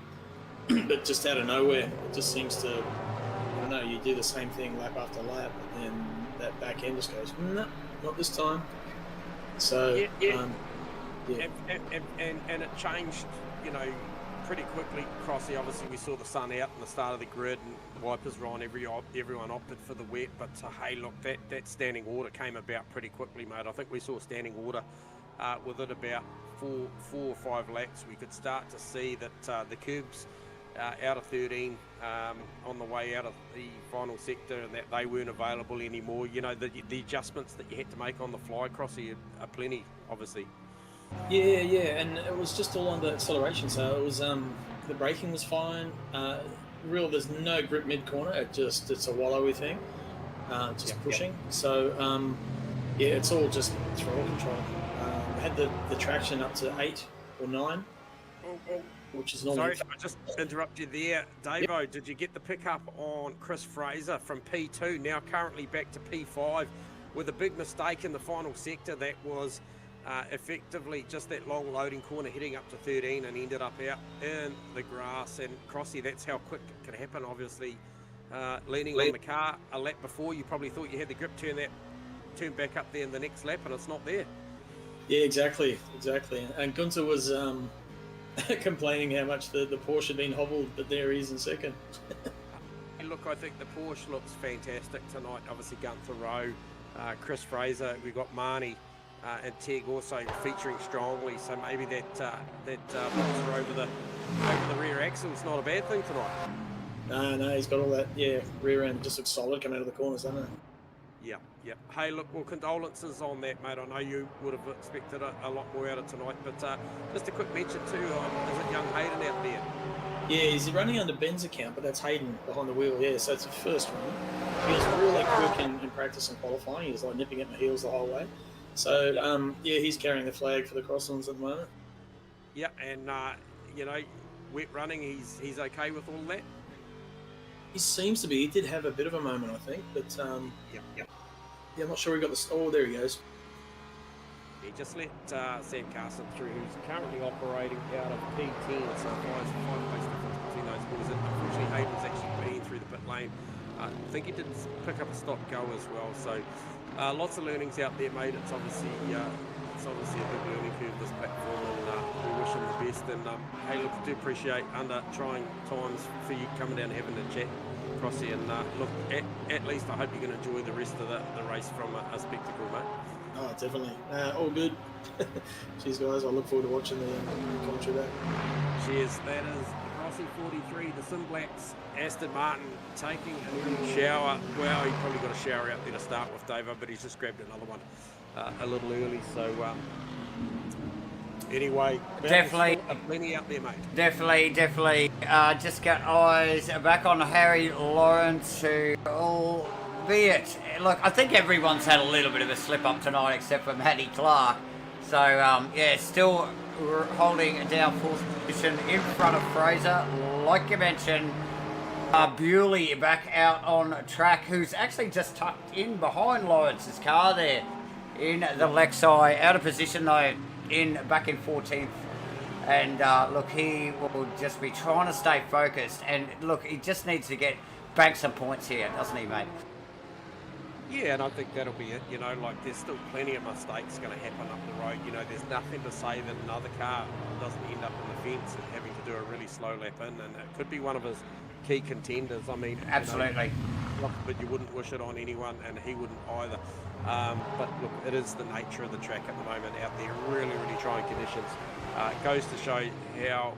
but just out of nowhere, it just seems to, I don't know, you do the same thing lap after lap, and then that back end just goes, no, not this time. So, yeah. And it changed, pretty quickly. Crossy, obviously we saw the sun out in the start of the grid, and wipers were on. Everyone opted for the wet, but hey, look, that standing order came about pretty quickly, mate. I think we saw standing order within about four or five laps. We could start to see that the cubes out of 13 on the way out of the final sector, and that they weren't available anymore. The adjustments that you had to make on the fly, Crossy, are plenty, obviously. Yeah, and it was just all under acceleration, so it was the braking was fine. There's no grip mid corner. It's a wallowy thing, pushing. Yep. So it's all just throttle control. Had the traction up to 8 or 9, which is normal. Sorry, I just interrupt you there, Davo. Yep. Did you get the pickup on Chris Fraser from P2, now currently back to P5, with a big mistake in the final sector that was effectively just that long loading corner heading up to 13 and ended up out in the grass. And Crossy, that's how quick it can happen. Obviously, leaning on the car a lap before, you probably thought you had the grip, turn back up there in the next lap, and it's not there. Yeah, exactly. And Gunther was complaining how much the Porsche had been hobbled, but there he is in second. Look, I think the Porsche looks fantastic tonight. Obviously, Gunther Rowe, Chris Fraser, we've got Marnie and Teg also featuring strongly, so maybe that boxer over the rear axle is not a bad thing tonight. No, he's got all that. Yeah, rear end just looks solid coming out of the corners, doesn't it? Yeah. Hey, look, well, condolences on that, mate. I know you would have expected a lot more out of tonight, but just a quick mention too, is it young Hayden out there? Yeah, he's running under Ben's account, but that's Hayden behind the wheel. Yeah, so it's the first run. He was really quick in practice and qualifying. He was like nipping at my heels the whole way. So, he's carrying the flag for the Crosslands at the moment. Yeah, and, wet running, he's okay with all that? He seems to be. He did have a bit of a moment, I think, but, Yep. Yeah, I'm not sure he got the... Oh, there he goes. He just let Sam Carson through, who's currently operating out of P10, so 5 place difference between those boys. And unfortunately, Hayden's actually been through the pit lane. I think he did pick up a stop go as well, so lots of learnings out there, mate. It's obviously it's obviously a big learning curve, this platform, and we wish him the best. And hey, look, I do appreciate under trying times for you coming down and having a chat, Crossy. And look, at least I hope you can enjoy the rest of the race from a spectacle, mate. Oh, definitely. All good. Cheers, guys. I look forward to watching the commentary there. Cheers. That is Crossy 43, the Sim Blacks, Aston Martin taking a little shower. Well, he probably got a shower out there to start with, Davo, but he's just grabbed another one a little early. So anyway, Definitely. Plenty out there, mate. Definitely. Just got eyes back on Harry Lawrence, who, albeit, look, I think everyone's had a little bit of a slip up tonight except for Matty Clark. So, yeah, still holding down fourth position in front of Fraser. Like you mentioned, Bewley back out on track, who's actually just tucked in behind Lawrence's car there in the Lexi. Out of position, though, back in 14th. And look, he will just be trying to stay focused. And look, he just needs to bank some points here, doesn't he, mate? Yeah, and I think that'll be it. You know, like there's still plenty of mistakes going to happen up the road. You know, there's nothing to say that another car doesn't end up in the fence and having to do a really slow lap in. And it could be one of his key contenders. I mean, absolutely. But you wouldn't wish it on anyone, and he wouldn't either. But look, it is the nature of the track at the moment out there. Really, really trying conditions. It goes to show how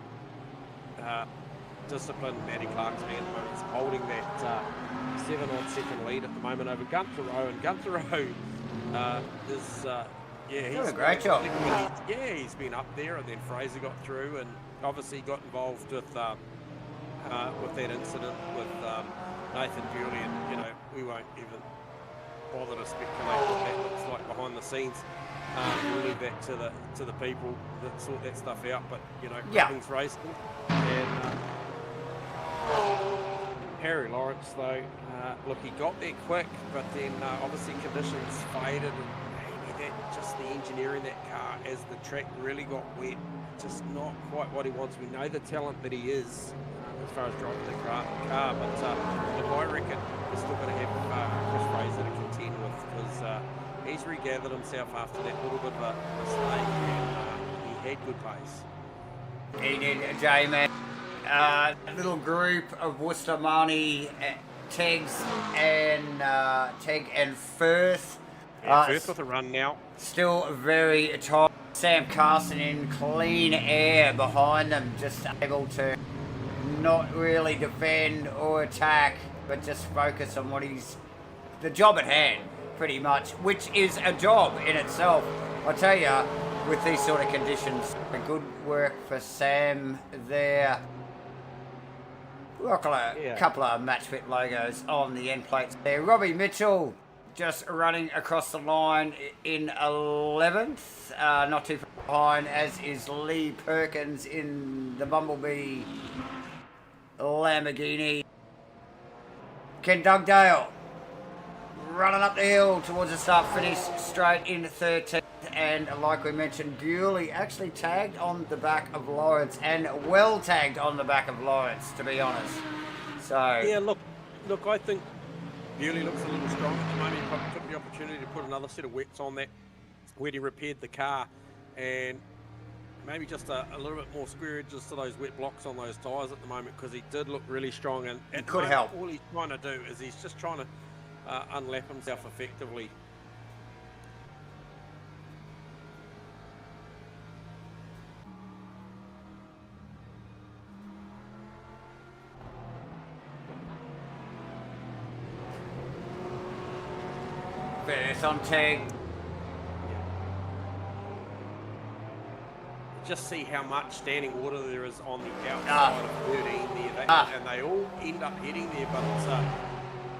disciplined Matty Clark's been at the moment. He's holding that 7-odd second lead at the moment over Gunther Rowe. And Gunther Rowe is, he's doing a great job. He's been up there, and then Fraser got through, and obviously got involved with that incident with Nathan Bewley. And you know, we won't even bother to speculate what that looks like behind the scenes. We'll leave that to the people that sort that stuff out. But you know, nothing's racing. And Harry Lawrence, though, look, he got there quick, but then obviously conditions faded, and maybe just the engineering that car as the track really got wet, just not quite what he wants. We know the talent that he is as far as driving the car, but look, I reckon we're still going to have Chris Fraser to contend with, because he's regathered himself after that little bit of a mistake, and he had good pace. He did, J-Man. A little group of Worcester, Marnie, Tegs and Firth. Firth with a run now. Still very tight. Sam Carson in clean air behind them, just able to not really defend or attack, but just focus on the job at hand, pretty much, which is a job in itself. I tell you, with these sort of conditions, good work for Sam there. A couple of MATCHFIT logos on the end plates there. Robbie Mitchell just running across the line in 11th, not too far behind, as is Lee Perkins in the Bumblebee Lamborghini. Ken Dugdale running up the hill towards the start finish, straight in 13th. And like we mentioned, Bewley actually tagged on the back of Lawrence, and well tagged on the back of Lawrence, to be honest. So yeah, look, I think Bewley looks a little strong at the moment. He probably took the opportunity to put another set of wets on that when he repaired the car, and maybe just a little bit more square edges to those wet blocks on those tyres at the moment, because he did look really strong, and it could help. All he's trying to do is he's just trying to unlap himself effectively. Firth on tag. Just see how much standing water there is on the outside of 13 there, and they all end up heading there, but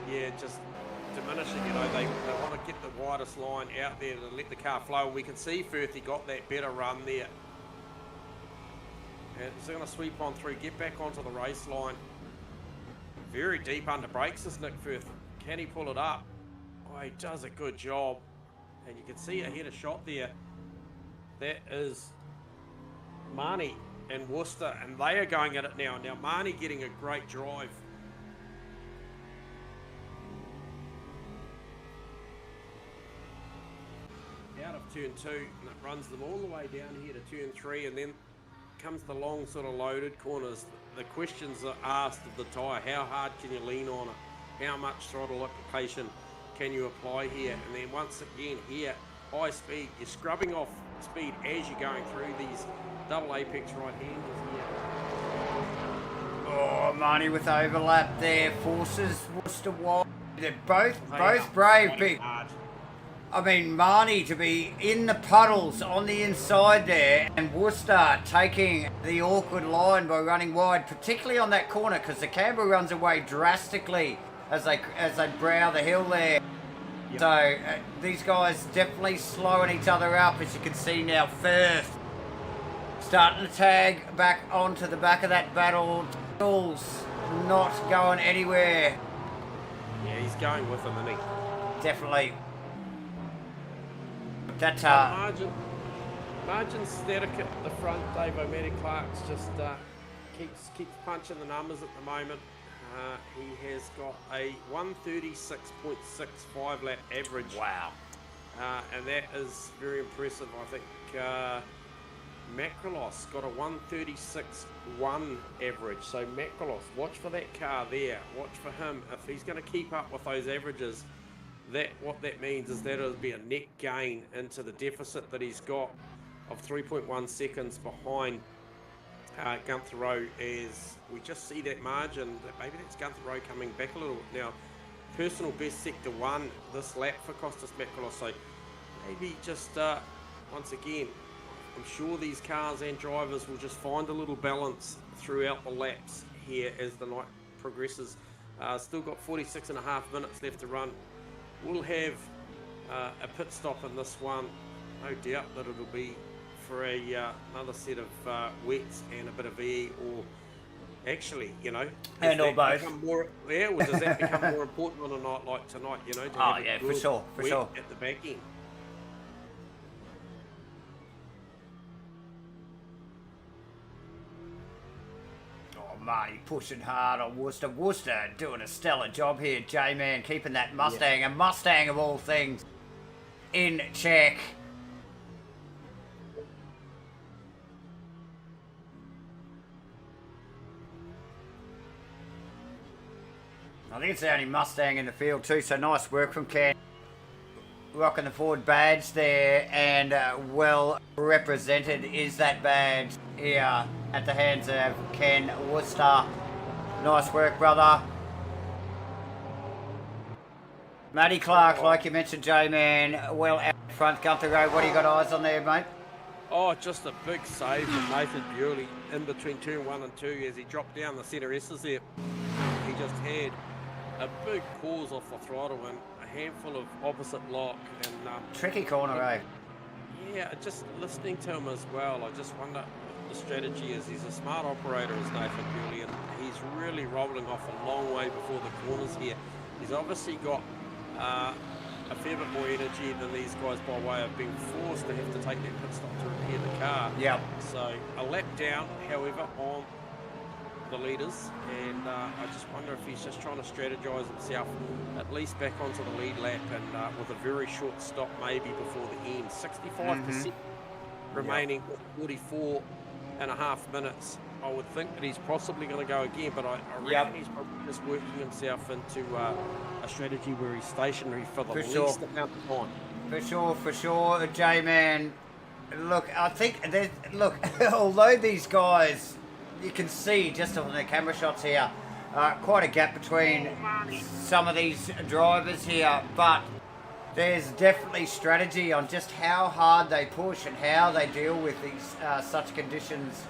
it's just diminishing. You know, they want to get the widest line out there to let the car flow. We can see Firth, he got that better run there, and it's going to sweep on through, get back onto the race line. Very deep under brakes is Nick Firth. Can he pull it up? Oh, he does a good job, and you can see ahead a shot there. That is Marnie and Worcester, and they are going at it now. Now Marnie getting a great drive. Out out of turn 2, and it runs them all the way down here to turn 3, and then comes the long sort of loaded corners. The questions are asked of the tyre: how hard can you lean on it? How much throttle application can you apply here? And then once again here, high speed, you're scrubbing off speed as you're going through these double apex right-handers here. Oh, Marnie with overlap there, forces Worcester wide. They're both brave, big. I mean, Marnie to be in the puddles on the inside there, and Worcester taking the awkward line by running wide, particularly on that corner, because the Canberra runs away drastically as they brow the hill there. Yep. So these guys definitely slowing each other up, as you can see now. Firth starting to tag back onto the back of that battle. Jules not going anywhere. Yeah, he's going with them, isn't he? Definitely. That margin static at the front. Dave O'Malley Clark's just keeps punching the numbers at the moment. He has got a 136.65 lap average. Wow. And that is very impressive. I think Macrolos got a 136.1 average. So Macrolos, watch for that car there. Watch for him. If he's going to keep up with those averages, what that means is that it'll be a net gain into the deficit that he's got of 3.1 seconds behind Gunther Rowe, as we just see that margin. Maybe that's Gunther Rowe coming back a little. Now, personal best sector 1 this lap for Costas Macrolos. So maybe just once again, I'm sure these cars and drivers will just find a little balance throughout the laps here as the night progresses. Still got 46.5 minutes left to run. We'll have a pit stop in this one. No doubt that it'll be for another set of wets and a bit of VE, or actually, you know, and or both. Or does that become more important on a night like tonight? You know, to have a for sure at the back end. Marty pushing hard on Worcester. Worcester doing a stellar job here. J-Man keeping that Mustang, a Mustang of all things, in check. I think it's the only Mustang in the field too, so nice work from Ken. Rocking the Ford badge there, and well represented is that badge here at the hands of Ken Worcester. Nice work, brother. Matty Clark, like you mentioned, J-Man, well out front. Gunther Rowe, what do you got eyes on there, mate? Oh, just a big save from Nathan Bewley in between turn 1 and 2 as he dropped down the centre S's there. He just had a big pause off the throttle and a handful of opposite lock. And tricky corner, eh? Yeah, just listening to him as well, I just wonder what the strategy is. He's a smart operator, as Nathan Bewley, and he's really rolling off a long way before the corners here. He's obviously got a fair bit more energy than these guys by way of being forced to have to take that pit stop to repair the car. Yeah. So a lap down, however, on the leaders, and I just wonder if he's just trying to strategize himself at least back onto the lead lap, and with a very short stop maybe before the end. 65% remaining with 44.5 minutes. I would think that he's possibly going to go again, but I reckon he's probably just working himself into a strategy where he's stationary for the least amount of time. For sure, J-Man. Look, I think although these guys, you can see just on the camera shots here, quite a gap between some of these drivers here, but there's definitely strategy on just how hard they push and how they deal with these such conditions.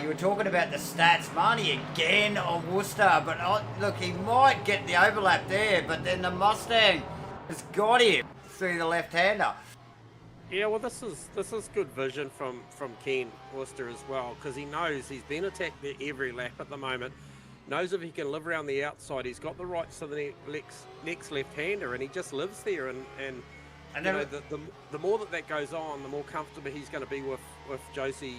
You were talking about the stats. Marnie again on Worcester, but look, he might get the overlap there, but then the Mustang has got him through the left-hander. Yeah, well, this is good vision from Ken Worcester as well, because he knows he's been attacked there every lap at the moment. Knows if he can live around the outside, he's got the rights to the next left-hander, and he just lives there. And you know, the more that goes on, the more comfortable he's going to be with Josie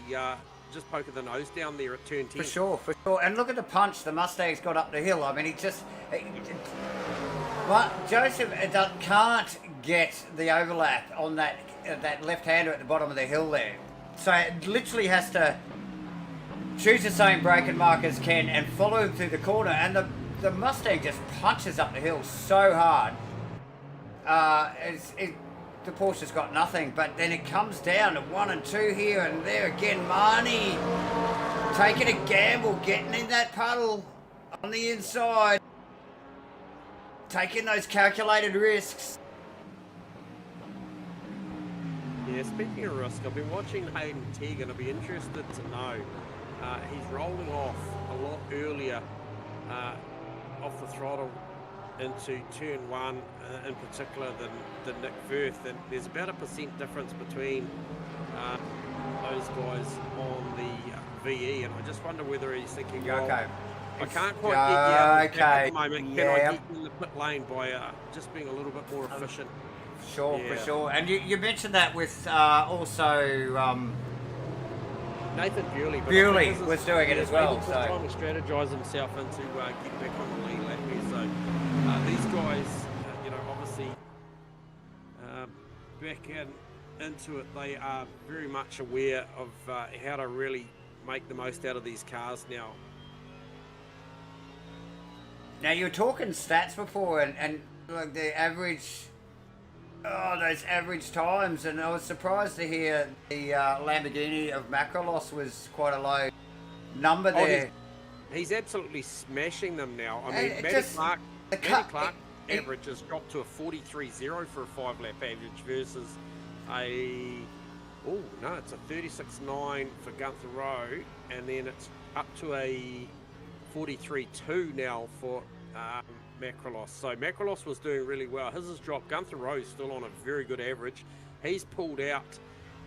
just poking the nose down there at turn 10. For sure. And look at the punch the Mustang's got up the hill. I mean, Joseph can't get the overlap on that that left-hander at the bottom of the hill there. So it literally has to choose the same braking mark as Ken and follow him through the corner, and the Mustang just punches up the hill so hard. The Porsche's got nothing, but then it comes down to 1 and 2 here, and there again, Marnie taking a gamble, getting in that puddle on the inside, taking those calculated risks. Yeah, speaking of risk, I've been watching Hayden Teague, and I'll be interested to know he's rolling off a lot earlier off the throttle into turn 1 in particular than Nick Firth, and there's about a % difference between those guys on the VE, and I just wonder whether he's thinking, well, okay, I can't quite get down okay. at the moment. Can I get in the pit lane by just being a little bit more efficient? Sure, for sure. And you mentioned that with also Nathan Bewley was doing it as well. So trying to strategise himself into getting back on the lead lap here. So these guys, obviously back into it, they are very much aware of how to really make the most out of these cars now. Now you were talking stats before, and like the average. Oh, those average times, and I was surprised to hear the Lamborghini of Macrolos was quite a low number there. He's absolutely smashing them now. I mean, Matty Clark average has dropped to a 43.0 for a 5-lap average versus it's a 36.9 for Gunther Rowe, and then it's up to a 43.2 now for Macrolos. So Macrolos was doing really well. His has dropped. Gunther Rowe's still on a very good average. He's pulled out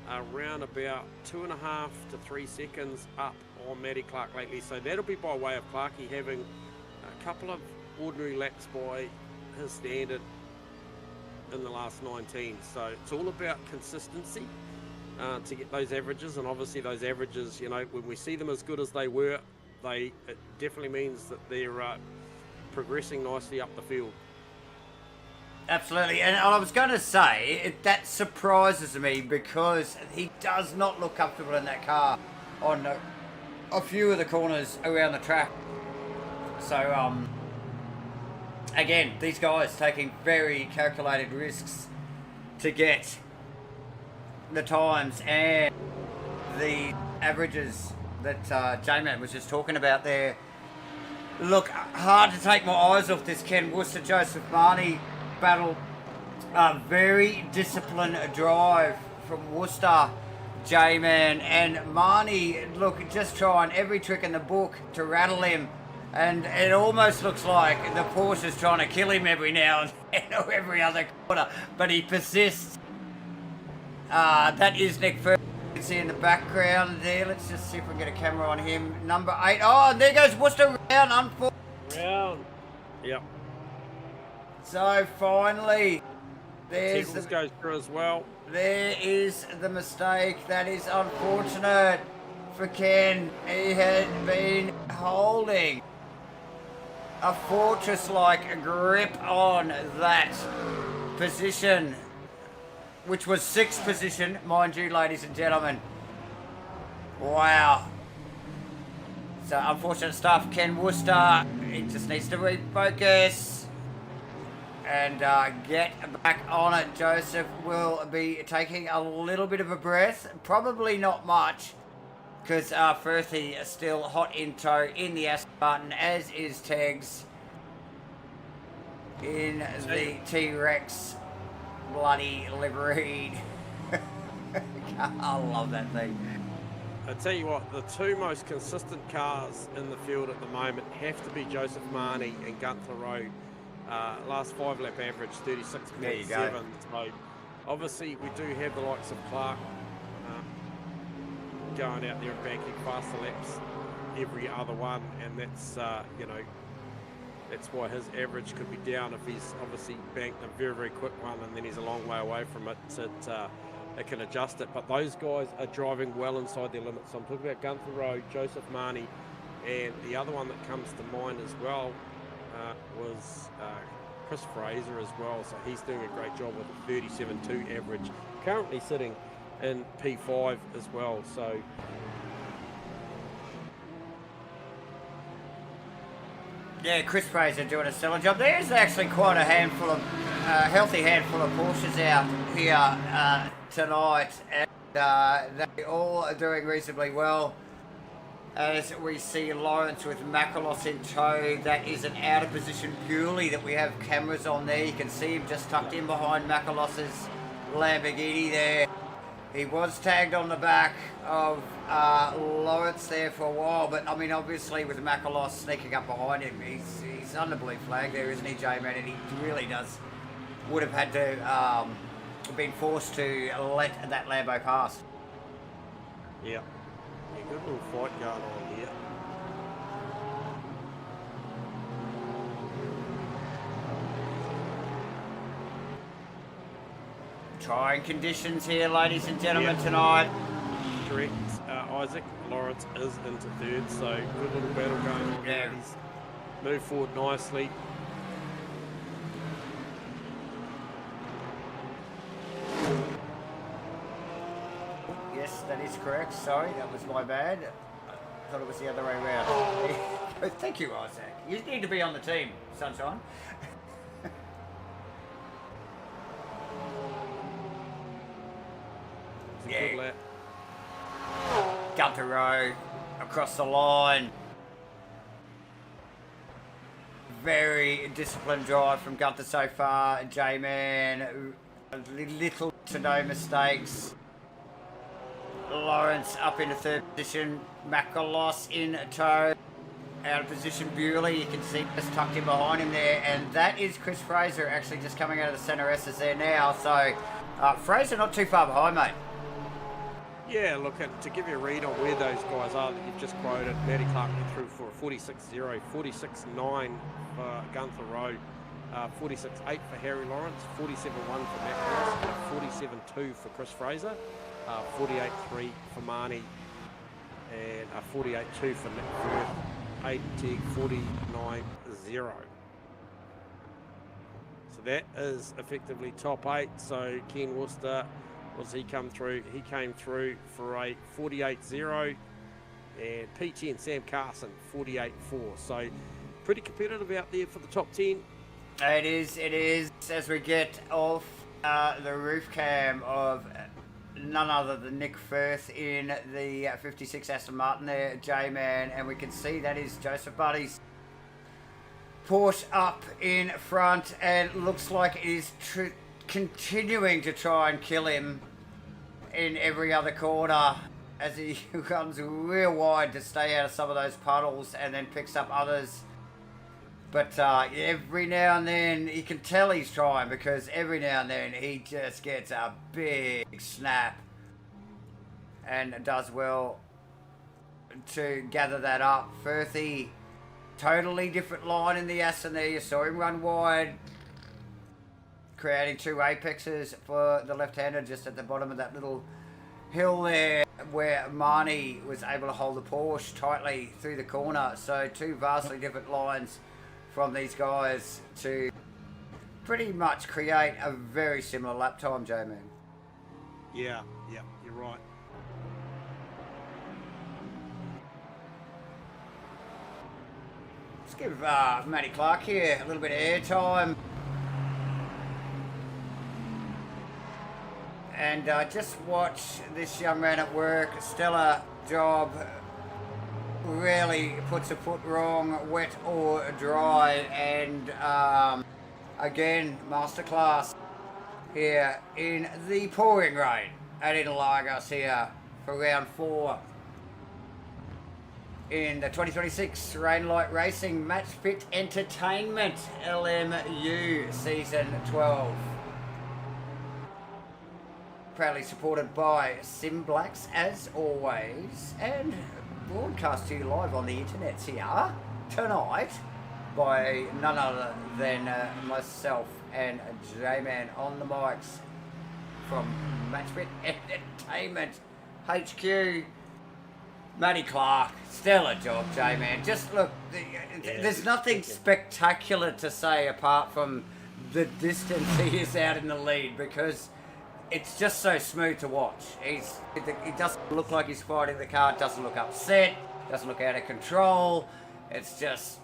around about 2.5 to 3 seconds up on Matty Clark lately. So that'll be by way of Clarkie having a couple of ordinary laps by his standard in the last 19. So it's all about consistency to get those averages, and obviously those averages, when we see them as good as they were, it definitely means that they're progressing nicely up the field. Absolutely, and I was going to say, that surprises me because he does not look comfortable in that car on a few of the corners around the track. So, again, these guys taking very calculated risks to get the times and the averages that J-Man was just talking about there. Look, hard to take my eyes off this Ken Worcester Joseph Marnie battle. Very disciplined drive from Worcester, J-Man, and Marnie, look, just trying every trick in the book to rattle him, and it almost looks like the Porsche's trying to kill him every now and then or every other quarter, but he persists. That is Nick Firth. You can see in the background there. Let's just see if we can get a camera on him. Number 8. Oh, and there goes Worcester round. Yep. So finally, there's Tiggles goes through as well. There is the mistake. That is unfortunate for Ken. He had been holding a fortress-like grip on that position, which was 6th position, mind you, ladies and gentlemen. Wow. So unfortunate stuff. Ken Worcester, he just needs to refocus and get back on it. Joseph will be taking a little bit of a breath, probably not much, because Firthy is still hot in tow in the Aston Martin, as is Tegs in the T-Rex bloody liveried. I love that thing. I tell you what, the two most consistent cars in the field at the moment have to be Joseph Marnie and Gunther Rowe. Last 5-lap average 36.7. There you go. So obviously we do have the likes of Clark going out there and banking faster laps every other one, and that's that's why his average could be down if he's obviously banked a very, very quick one and then he's a long way away from it. It can adjust it, but those guys are driving well inside their limits. So I'm talking about Gunther Rowe, Joseph Marnie, and the other one that comes to mind as well was Chris Fraser as well, so he's doing a great job with a 37.2 average. Currently sitting in P5 as well, so yeah, Chris Fraser doing a stellar job. There's actually quite a handful of, healthy handful of Porsches out here tonight, and they all are doing reasonably well. As we see Lawrence with Makalos in tow, that is an out of position Bewley that we have cameras on there. You can see him just tucked in behind Makalos's Lamborghini there. He was tagged on the back of Lawrence there for a while, but I mean, obviously with Makalos sneaking up behind him, he's under blue flag there, isn't he, J-Man? And he really would have had to been forced to let that Lambo pass. yeah. Good little fight going on here. Trying conditions here, ladies and gentlemen, tonight. Correct. Isaac Lawrence is into third, so good little battle going on. Yeah. He's moved forward nicely. Yes, that is correct. Sorry, that was my bad. I thought it was the other way around. Thank you, Isaac. You need to be on the team, Sunshine. It's a good lap. Gunter Rowe across the line. Very disciplined drive from Gunter so far. J-Man, little to no mistakes. Lawrence up into third position. Makalos in tow. Out of position Bewley. You can see just tucked in behind him there. And that is Chris Fraser actually just coming out of the centre S's there now. So Fraser not too far behind, mate. Yeah, look, to give you a read on where those guys are that you've just quoted, Matty Clark went through for a 46.0, 46.9 for Gunther Rowe, 46.8 for Harry Lawrence, 47.1 for Matt Ross, and a 47.2 for Chris Fraser, 48.3 for Marnie, and a 48.2 for Nick Firth, Hayden Teague, 49.0. So that is effectively top 8. So Ken Worcester, was he come through? He came through for a 48.0, and P10 Sam Carson 48.4. So pretty competitive out there for the top 10. It is. As we get off the roof cam of none other than Nick Firth in the 56 Aston Martin there, J-Man, and we can see that is Joseph Buddy's Porsche up in front, and looks like it is continuing to try and kill him in every other corner as he runs real wide to stay out of some of those puddles and then picks up others. But every now and then you can tell he's trying, because every now and then he just gets a big snap and does well to gather that up. Firthy, totally different line in the Aston there. You saw him run wide, creating two apexes for the left-hander just at the bottom of that little hill there, where Marnie was able to hold the Porsche tightly through the corner. So two vastly different lines from these guys to pretty much create a very similar lap time, J-Man. Yeah, you're right. Let's give Matty Clark here a little bit of airtime. And just watch this young man at work. Stellar job. Rarely puts a foot wrong, wet or dry. And again, masterclass here in the pouring rain at Interlagos here for round 4 in the 2026 Rainlight Racing MATCHFIT Entertainment LMU Season 12. Proudly supported by SimBlacks as always, and broadcast to you live on the internet here tonight by none other than myself and J-Man on the mics from MATCHFIT Entertainment HQ. Matty Clark, stellar job, J-Man. Just look, there's nothing spectacular to say apart from the distance he is out in the lead, because it's just so smooth to watch. He doesn't look like he's fighting the car, doesn't look upset, doesn't look out of control. It's just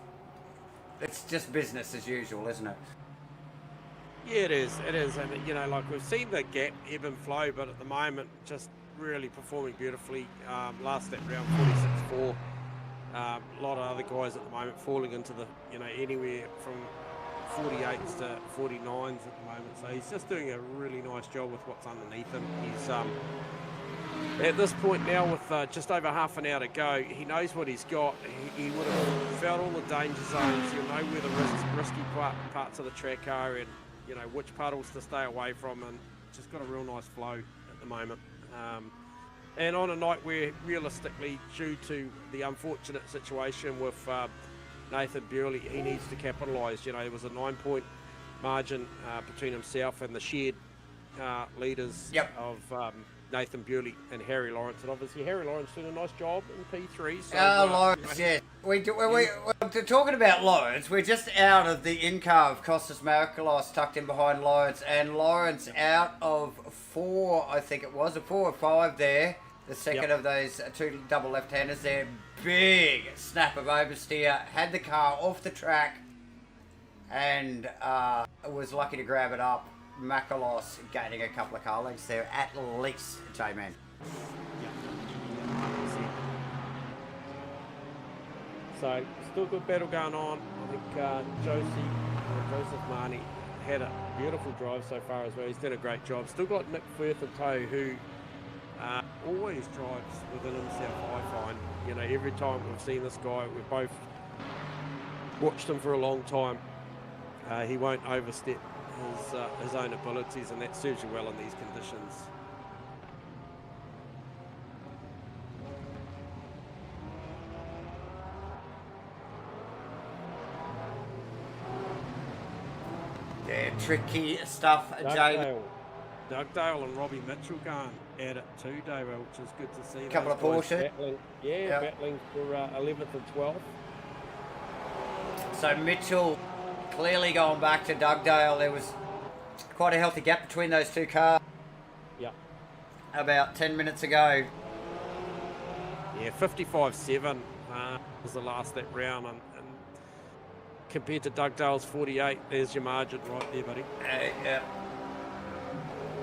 business as usual, isn't it? Yeah, it is, and you know, like we've seen the gap ebb and flow, but at the moment, just really performing beautifully. Last lap round 46.4. A lot of other guys at the moment falling into the, you know, anywhere from 48s to 49s at the moment. So he's just doing a really nice job with what's underneath him. He's at this point now with just over half an hour to go, he knows what he's got. He would have felt all the danger zones. He'll know where the risky parts of the track are, and you know which puddles to stay away from, and just got a real nice flow at the moment. And on a night where realistically, due to the unfortunate situation with Nathan Bewley, he needs to capitalise. You know, there was a 9-point margin between himself and the shared leaders of Nathan Bewley and Harry Lawrence, and obviously Harry Lawrence did a nice job in P3. So, Lawrence, yeah. We're talking about Lawrence. We're just out of the in-car of Costas Marakalos, tucked in behind Lawrence, and Lawrence out of 4, I think it was, a 4 or 5 there. The second of those 2 double left-handers there. Big snap of oversteer, had the car off the track, and was lucky to grab it up. Makalos gaining a couple of car lengths there, at least, J-Man. So, still good battle going on. I think Joseph Marnie had a beautiful drive so far as well. He's done a great job. Still got Nick Firth in tow, who always drives within himself, I find. You know, every time we've seen this guy, we've both watched him for a long time. He won't overstep his own abilities, and that serves you well in these conditions. Yeah, tricky stuff, Dugdale and Robbie Mitchell going at it too, Dave, which is good to see. Couple of Porsche. Battling for 11th and 12th. So Mitchell clearly going back to Dugdale. There was quite a healthy gap between those two cars. Yep. About 10 minutes ago. Yeah, 55.7 was the last that round, and compared to Dugdale's 48, there's your margin right there, buddy. Yeah.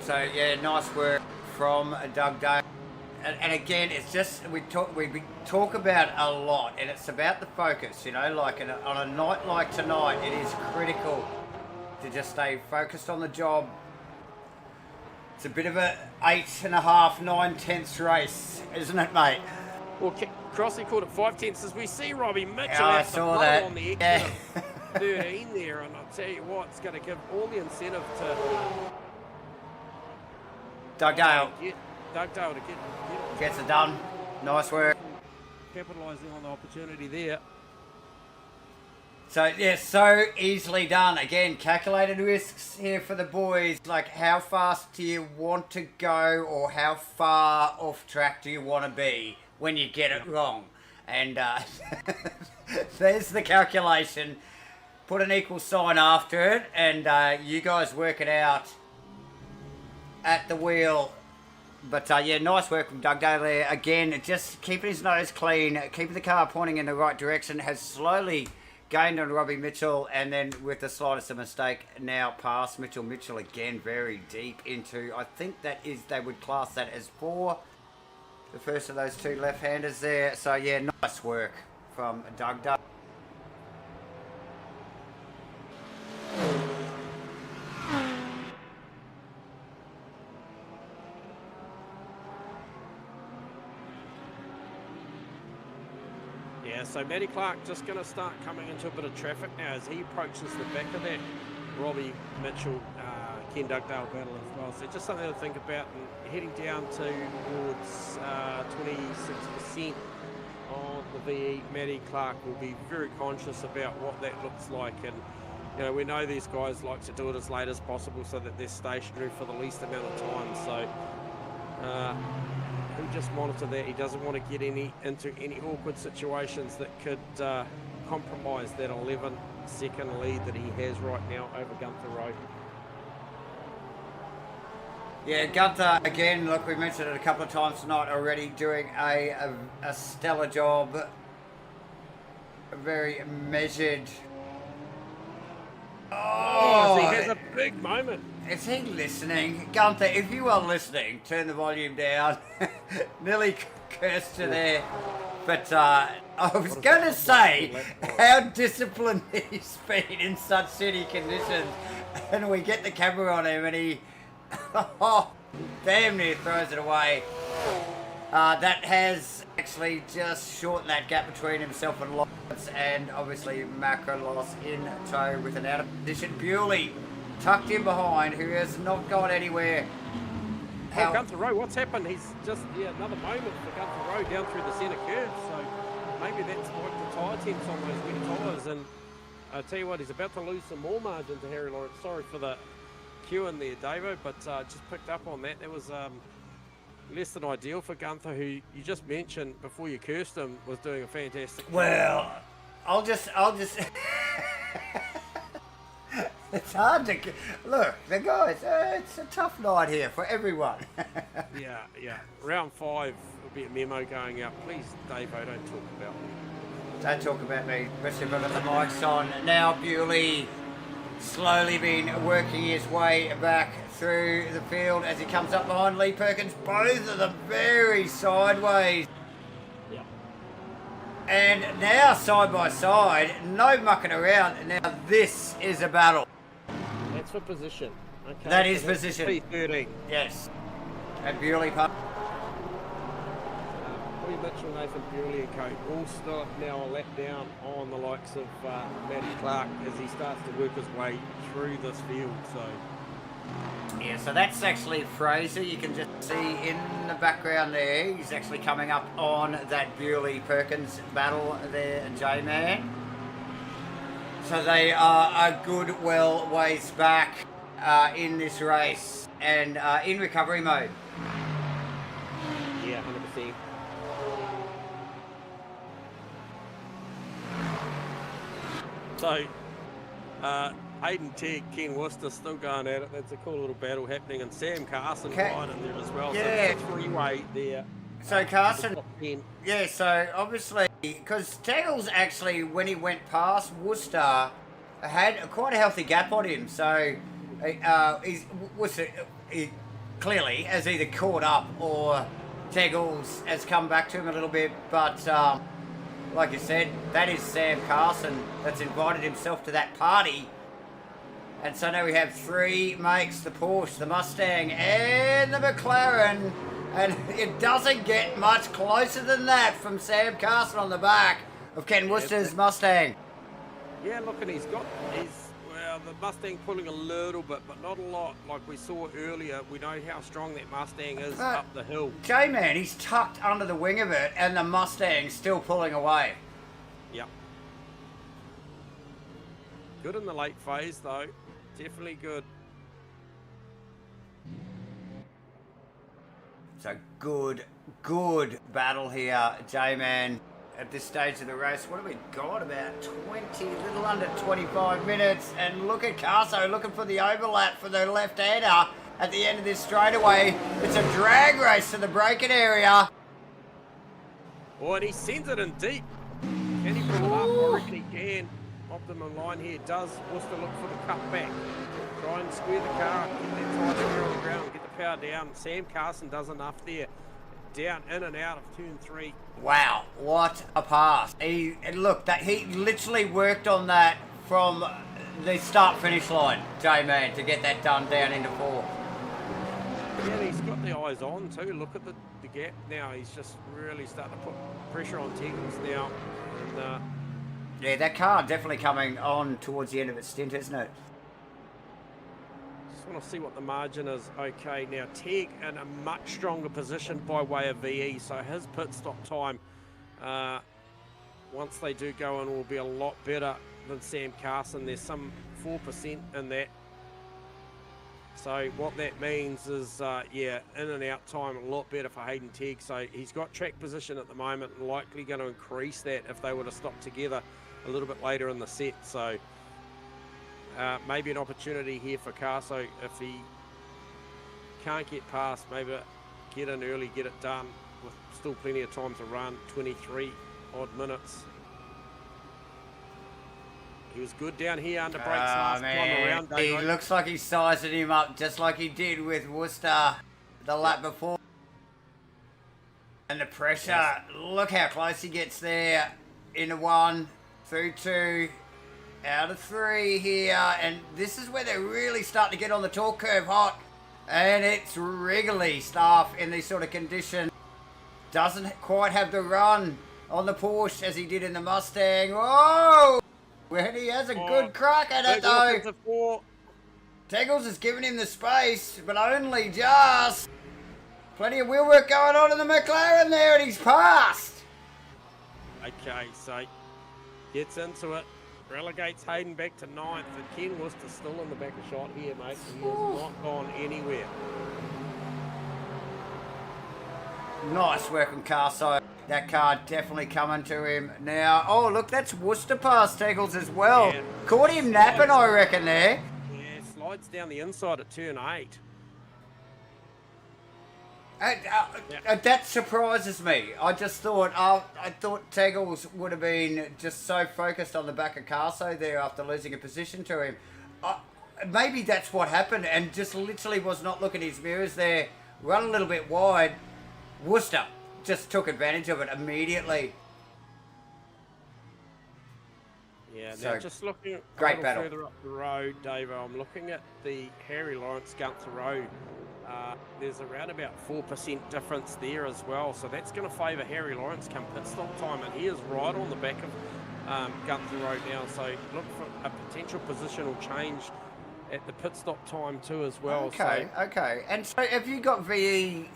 So yeah, nice work from Dugdale. And again, it's just we talk about a lot, and it's about the focus. You know, like on a night like tonight, it is critical to just stay focused on the job. It's a bit of a 8.5, 9/10 race, isn't it, mate? Well, Crossley called it 5/10 as we see Robbie Mitchell I out the saw that. on the exit of 13 there, and I'll tell you what, it's going to give all the incentive to Dugdale Dugdale to get gets it done. Nice work. Capitalising on the opportunity there. So yeah, so easily done. Again, calculated risks here for the boys. Like, how fast do you want to go, or how far off track do you want to be when you get it wrong? And there's the calculation. Put an equal sign after it, and you guys work it out at the wheel. But yeah, nice work from Dugdale there. Again, just keeping his nose clean, keeping the car pointing in the right direction, has slowly gained on Robbie Mitchell, and then with the slightest of mistake, now past Mitchell. Mitchell again very deep into, I think that is, they would class that as 4. The first of those 2 left-handers there. So yeah, nice work from Dugdale. Yeah, so Matty Clark just going to start coming into a bit of traffic now as he approaches the back of that Robbie Mitchell, Ken Dugdale battle as well. So just something to think about, and heading down towards 26% on the VE. Matty Clark will be very conscious about what that looks like, and you know, we know these guys like to do it as late as possible so that they're stationary for the least amount of time. So he'll just monitor that. He doesn't want to get into any awkward situations that could compromise that 11-second lead that he has right now over Gunther Rowe. Yeah, Gunther, again, look, we mentioned it a couple of times tonight already, doing a stellar job. A very measured. Oh, he has a big moment. Is he listening? Gunther, if you are listening, turn the volume down. Nearly cursed you there. But I was going to say how disciplined he's been in such shitty conditions. And we get the camera on him and he damn near throws it away. That has actually just shortened that gap between himself and Lawrence, and obviously Macrolos in tow with an out of position. Bewley tucked in behind, who has not gone anywhere. Oh, Gunther Rowe, what's happened? He's just, another moment for Gunther Rowe down through the centre curve, so maybe that's like the tyre temps on those wet tyres, and I tell you what, he's about to lose some more margin to Harry Lawrence. Sorry for the cue in there, Davo, but just picked up on that. That was less than ideal for Gunther, who you just mentioned before you cursed him was doing a fantastic job. Well, I'll just it's hard to look, the guys, it's a tough night here for everyone. yeah. Round 5 will be a memo going out. Please, Davo, don't talk about me. Don't talk about me, especially if I've got the mics on. Now Bewley slowly been working his way back through the field as he comes up behind Lee Perkins. Both of them very sideways. Yeah. And now side by side, no mucking around. Now this is a battle. That's for position. Okay. That is position. P13. Yes. And Bewley punt. Willie Mitchell, Nathan Bewley and co. All still now a lap down on the likes of Matty Clark as he starts to work his way through this field. So. Yeah, so that's actually Fraser. You can just see in the background there. He's actually coming up on that Bewley-Perkins battle there, J-Man. So they are a good ways back in this race and in recovery mode. Yeah, 100%. So, Hayden Tegg, Ken Worcester still going at it. That's a cool little battle happening, and Sam Carson right in there as well. Yeah. So it's a three-way there. So Carson, yeah, so obviously, because Taggles actually, when he went past Worcester, had quite a healthy gap on him. So Worcester clearly has either caught up or Taggles has come back to him a little bit. But like you said, that is Sam Carson that's invited himself to that party. And so now we have 3 makes, the Porsche, the Mustang, and the McLaren. And it doesn't get much closer than that from Sam Carson on the back of Ken Worcester's Mustang. Yeah, look, and well, the Mustang pulling a little bit, but not a lot. Like we saw earlier, we know how strong that Mustang is up the hill. J-Man, he's tucked under the wing of it, and the Mustang's still pulling away. Yep. Good in the late phase, though. Definitely good. So good battle here, J-Man. At this stage of the race, what have we got? About 20, a little under 25 minutes. And look at Carso looking for the overlap for the left-hander at the end of this straightaway. It's a drag race to the braking area. Oh, and he sends it in deep. Can he pull it up? I reckon he can. Optimum line here does Worcester look for the cut back. Try and square the car, get that tyre square on the ground, get the power down. Sam Carson does enough there. Down, in and out of turn 3. Wow, what a pass. He literally worked on that from the start-finish line, J-Man, to get that done down into 4. Yeah, he's got the eyes on too. Look at the gap now. He's just really starting to put pressure on Taggles now. And, yeah, that car definitely coming on towards the end of its stint, isn't it? Just want to see what the margin is. Okay, now Tegg in a much stronger position by way of VE, so his pit stop time, once they do go in, will be a lot better than Sam Carson. There's some 4% in that. So what that means is, in and out time a lot better for Hayden Tegg. So he's got track position at the moment, and likely going to increase that if they were to stop together. a little bit later in the set. So maybe an opportunity here for Carso if he can't get past, maybe get in early, get it done with still plenty of time to run, 23 odd minutes. He was good down here under brakes last time around. He looks like he's sizing him up just like he did with Worcester the lap before. And the pressure, yes. Look how close he gets there. Into 1, through 2, out of 3 here. And this is where they're really starting to get on the torque curve hot. And it's Wrigley stuff in these sort of conditions. Doesn't quite have the run on the Porsche as he did in the Mustang. Whoa! When he has a good crack at it though. Teggles has given him the space, but only just. Plenty of wheelwork going on in the McLaren there, and he's passed. Okay, so gets into it, relegates Hayden back to 9th, and Ken Worcester's still in the back of shot here, mate. He has not gone anywhere. Nice work on Carso. That car definitely coming to him now. Oh, look, that's Worcester past Teggles as well. Yeah. Caught him napping, I reckon, there. Yeah, slides down the inside at turn 8. That surprises me. I just thought, I thought Teggles would have been just so focused on the back of Carso there after losing a position to him. Maybe that's what happened and just literally was not looking at his mirrors there. Run a little bit wide. Worcester just took advantage of it immediately. Yeah, so, now just looking a great little battle. further up the road, Dave, I'm looking at the Harry Lawrence Gunther Road. There's around about 4% difference there as well, so that's going to favour Harry Lawrence come pit stop time, and he is right on the back of Gunther Road now, so look for a potential positional change at the pit stop time too as well. Okay, so. okay. And so have you got VE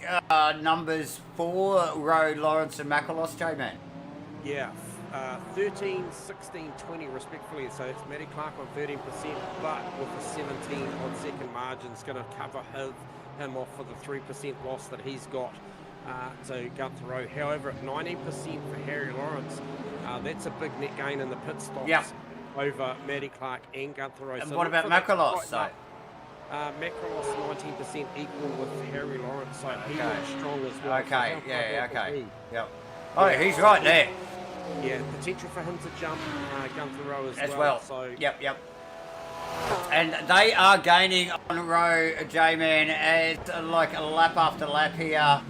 numbers for Road, Lawrence and Macalos, J-Man? Yeah, 13, 16, 20 respectfully, so it's Matty Clark on 13%, but with a 17 on second margin, it's going to cover him off for the 3% loss that he's got to Gunther Road. However, at 19% for Harry Lawrence, that's a big net gain in the pit stops. Yeah. Over Matty Clark and Gunther Road. And so what about Macalos? So? Macalos 19% equal with Harry Lawrence, so he looks strong as well. Okay, yeah, okay. Yep. Oh, yeah, he's right there. Yeah, potential for him to jump Gunther Road as well. So. Yep. And they are gaining on Row, J-Man, as like a lap after lap here.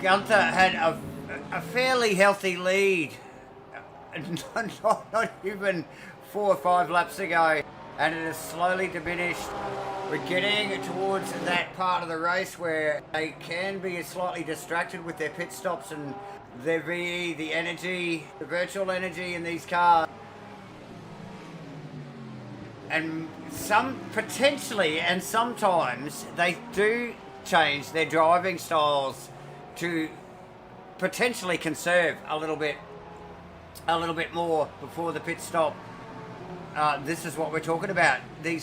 Gunther had a fairly healthy lead. Not even 4 or 5 laps ago, and it has slowly diminished. We're getting towards that part of the race where they can be slightly distracted with their pit stops and their VE, the energy, the virtual energy in these cars. And potentially and sometimes they do change their driving styles to potentially conserve a little bit more before the pit stop. This is what we're talking about. The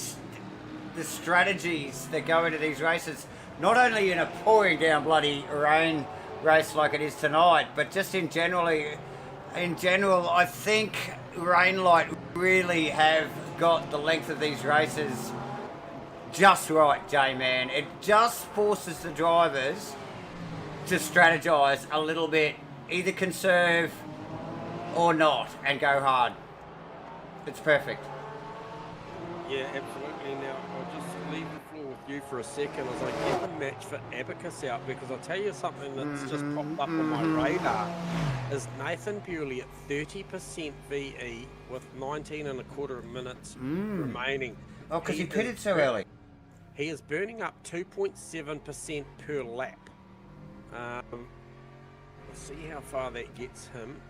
strategies that go into these races, not only in a pouring down bloody rain race like it is tonight, but just in general, I think Rainlight really have got the length of these races just right, J-Man. It just forces the drivers to strategize a little bit, either conserve or not, and go hard. It's perfect. Yeah, absolutely. Now, I'll just leave the floor with you for a second as I get the MATCHFIT abacus out, because I'll tell you something that's just popped up on my radar is Nathan Bewley at 30% VE with 19.25 minutes remaining. Oh, because he pitted so early. He is burning up 2.7% per lap. We'll see how far that gets him.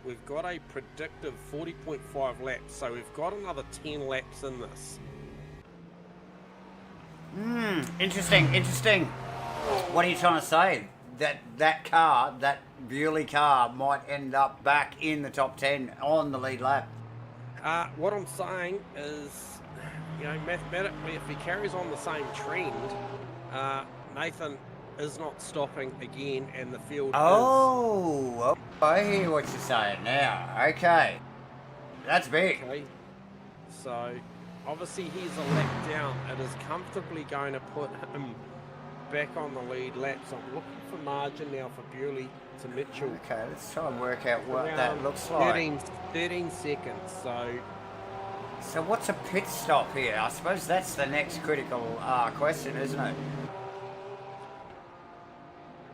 We've got a predictive 40.5 laps, so we've got another 10 laps in this. Interesting. What are you trying to say? That car, that Bewley car, might end up back in the top 10 on the lead lap? What I'm saying is, mathematically, if he carries on the same trend, Nathan is not stopping again, and the field is... I hear what you're saying now. Okay. That's big. Okay. So, obviously he's a lap down. It is comfortably going to put him back on the lead lap. So I'm looking for margin now for Bewley to Mitchell. Okay, let's try and work out what Around that looks like. 13 seconds. So what's a pit stop here? I suppose that's the next critical question, isn't it?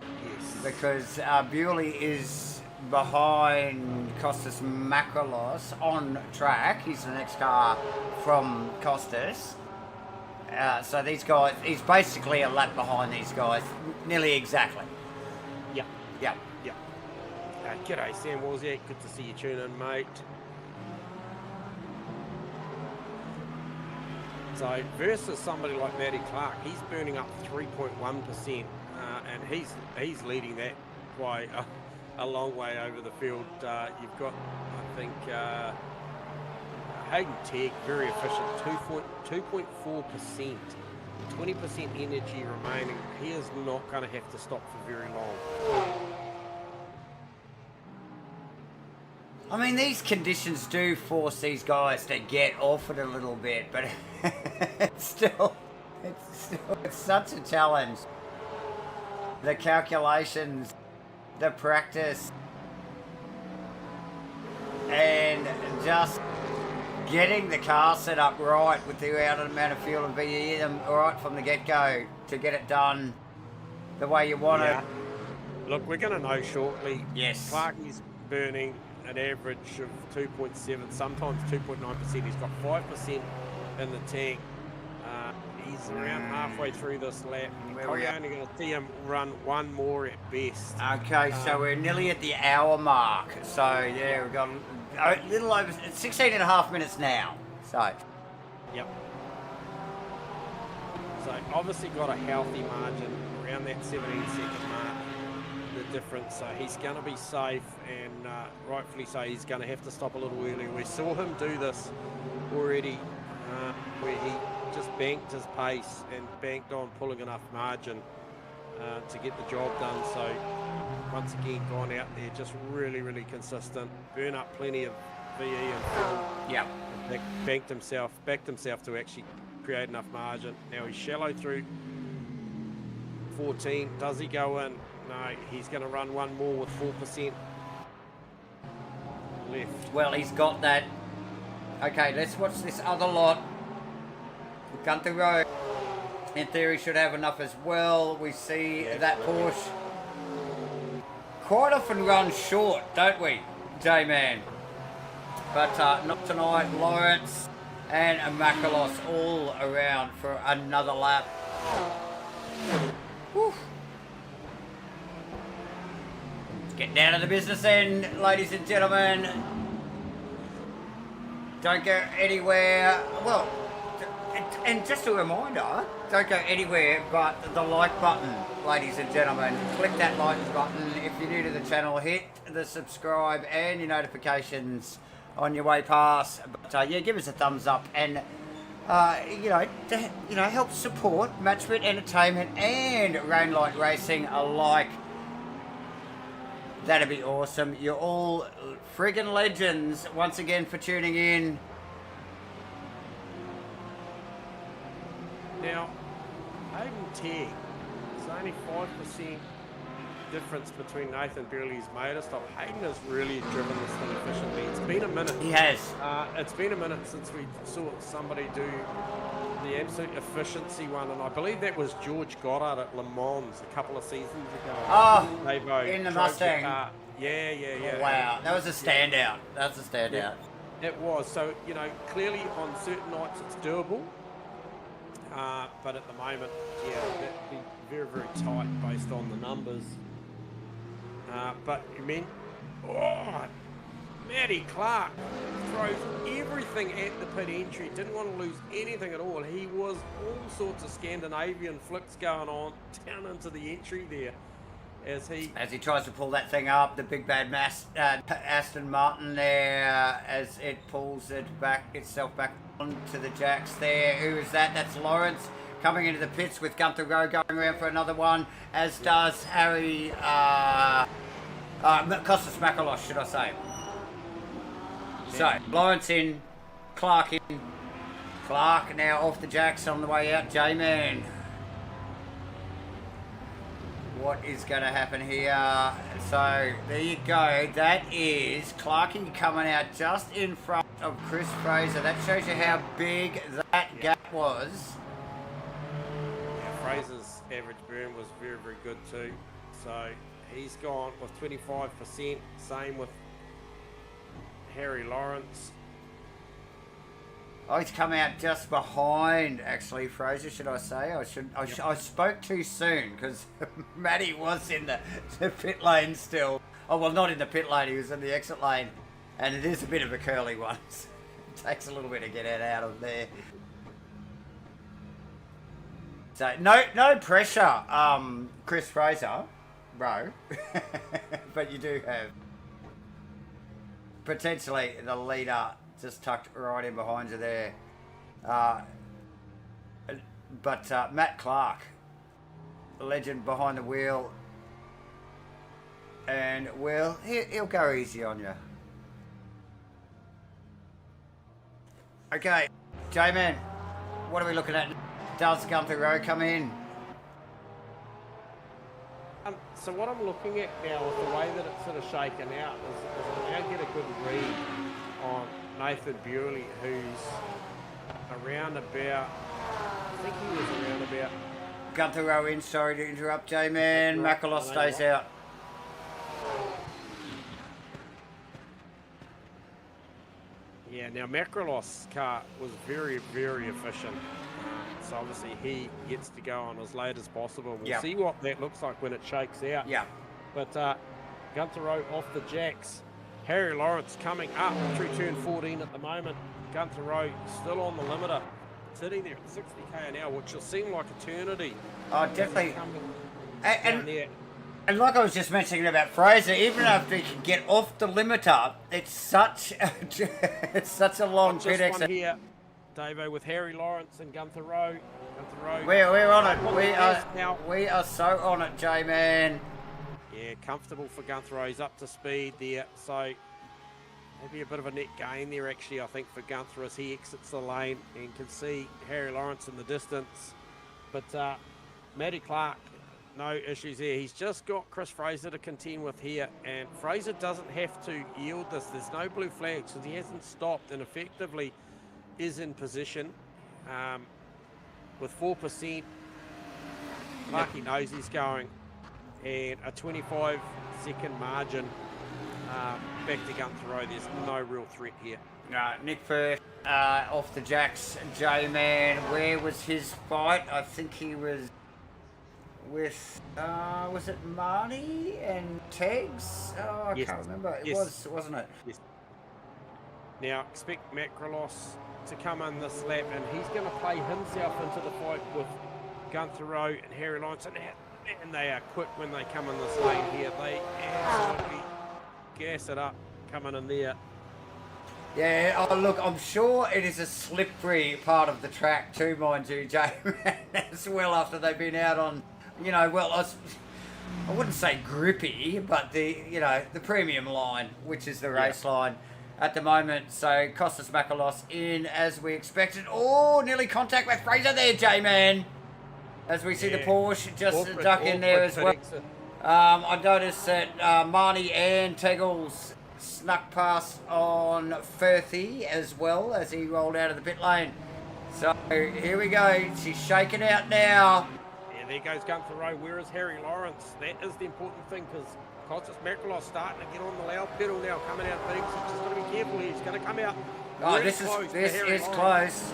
Yes. Because Bewley is behind Costas Makrolos on track. He's the next car from Costas. So these guys, he's basically a lap behind these guys, nearly exactly. Yep. Yep. Yep. G'day, Sam Wozniak. Good to see you tune in, mate. So versus somebody like Matty Clark, he's burning up 3.1%, and he's leading that by a long way over the field. You've got, I think, Hayden Tegg, very efficient, 2.4%, 20% energy remaining. He is not going to have to stop for very long. I mean, these conditions do force these guys to get off it a little bit, but it's still such a challenge. The calculations, the practice, and just getting the car set up right with the amount of fuel and VE them right from the get-go to get it done the way you want it. Look, we're going to know shortly. Yes. Clark is burning an average of 2.7, sometimes 2.9%. He's got 5% in the tank. He's around halfway through this lap. You're probably only going to see him run one more at best. Okay, so we're nearly at the hour mark. So yeah, we've got a little over 16 and a half minutes now. So. Yep. So obviously got a healthy margin around that 17-second mark. The difference, so he's going to be safe, and rightfully so. He's going to have to stop a little earlier. We saw him do this already, where he just banked his pace and banked on pulling enough margin to get the job done. So once again, gone out there, just really consistent, burn up plenty of VE and fuel. Yeah. Backed himself to actually create enough margin. Now he's shallow through 14. Does he go in? No, he's going to run one more with 4% left. Well, he's got that. Okay, let's watch this other lot. Gunther Rowe, in theory, should have enough as well. We see that Porsche quite often runs short, don't we, J-Man? But not tonight. Lawrence and Makrolos all around for another lap. Whew. Get down to the business end, ladies and gentlemen. Don't go anywhere. Well, and just a reminder, don't go anywhere but the like button, ladies and gentlemen. Click that like button. If you're new to the channel, hit the subscribe and your notifications on your way past. But yeah, give us a thumbs up and help support MATCHFIT Entertainment and Rainlight Racing alike. That'd be awesome. You're all friggin' legends once again for tuning in. Now, Hayden Tegg, there's only 5% difference between Nathan Bewley's motor stop. Hayden has really driven this thing efficiently. It's been a minute. He has. It's been a minute since we saw somebody do the absolute efficiency one, and I believe that was George Goddard at Le Mans a couple of seasons ago. Oh, in the Mustang. Yeah. Wow, that was a standout. That's a standout. It was. So, clearly on certain nights it's doable. But at the moment, that'd be very tight based on the numbers. But you mean, Matty Clark throws everything at the pit entry. Didn't want to lose anything at all. He was all sorts of Scandinavian flicks going on down into the entry there. As he tries to pull that thing up, the big bad Aston Martin there, as it pulls itself back onto the jacks there. Who is that? That's Lawrence coming into the pits with Gunther Rowe going around for another one, as does Harry Costas Makrolos, should I say. So, Lawrence in, Clark in. Clark now off the jacks on the way out. J-Man. What is going to happen here? So, there you go. That is Clarkie coming out just in front of Chris Fraser. That shows you how big that gap was. Yeah, Fraser's average burn was very, very good too. So, he's gone with 25%. Same with Harry Lawrence. Oh, he's come out just behind, actually, Fraser, should I say? I spoke too soon, because Matty was in the pit lane still. Oh, well, not in the pit lane, he was in the exit lane. And it is a bit of a curly one. So it takes a little bit to get it out of there. So, no pressure, Chris Fraser, bro. But you do have potentially the leader just tucked right in behind you there. But Matt Clark, the legend behind the wheel, and well, he'll go easy on you. Okay, J-Man, what are we looking at? Does Gunther Rowe come in? So what I'm looking at now with the way that it's sort of shaken out is I now get a good read on Nathan Bewley, who's around about, I think he was around about... Gunther Rowe in, sorry to interrupt, J-Man. Makalos stays out. Yeah, now Macrolos' car was very, very efficient. So obviously he gets to go on as late as possible. We'll see what that looks like when it shakes out. Yeah. But Gunther Rowe off the jacks. Harry Lawrence coming up through turn 14 at the moment. Gunther Rowe still on the limiter, sitting there at 60k an hour, which will seem like eternity. Oh, definitely. And like I was just mentioning about Fraser, even after he can get off the limiter, it's such a long pit exit. Here, Davo, with Harry Lawrence and Gunther Rowe. We're on it. We are so on it, J-Man. Yeah, comfortable for Gunther Rowe. He's up to speed there. So maybe a bit of a net gain there, actually, I think, for Gunther as he exits the lane and can see Harry Lawrence in the distance. But Matty Clark, no issues there. He's just got Chris Fraser to contend with here, and Fraser doesn't have to yield this. There's no blue flags because he hasn't stopped and effectively is in position with 4%. Clarky knows he's going, and a 25-second margin back to Gunther Rowe. There's no real threat here. Nick Firth off the jacks. J-Man, where was his fight? I think he was with, was it Marty and Tegs? Oh, I can't remember. It was, wasn't it? Yes. Now, expect Macrolos to come in this lap, and he's going to play himself into the fight with Gunther Rowe and Harry Lawrence. And they are quick when they come in this lane here. They absolutely gas it up coming in there. Yeah, oh look, I'm sure it is a slippery part of the track too, mind you, J-Man, as well, after they've been out on, you know, well, I wouldn't say grippy, but the premium line, which is the race line at the moment. So Costas Makalos in as we expected. Oh, nearly contact with Fraser there, J-Man. As we see the Porsche just duck in there as well. I noticed that Marnie and Teggles snuck past on Firthy as well as he rolled out of the pit lane. So here we go. She's shaking out now. Yeah, there goes Gunther Rowe. Where is Harry Lawrence? That is the important thing, because Costas Macrolos starting to get on the loud pedal now, coming out big. So just got to be careful here. He's going to come out. Oh, this is close.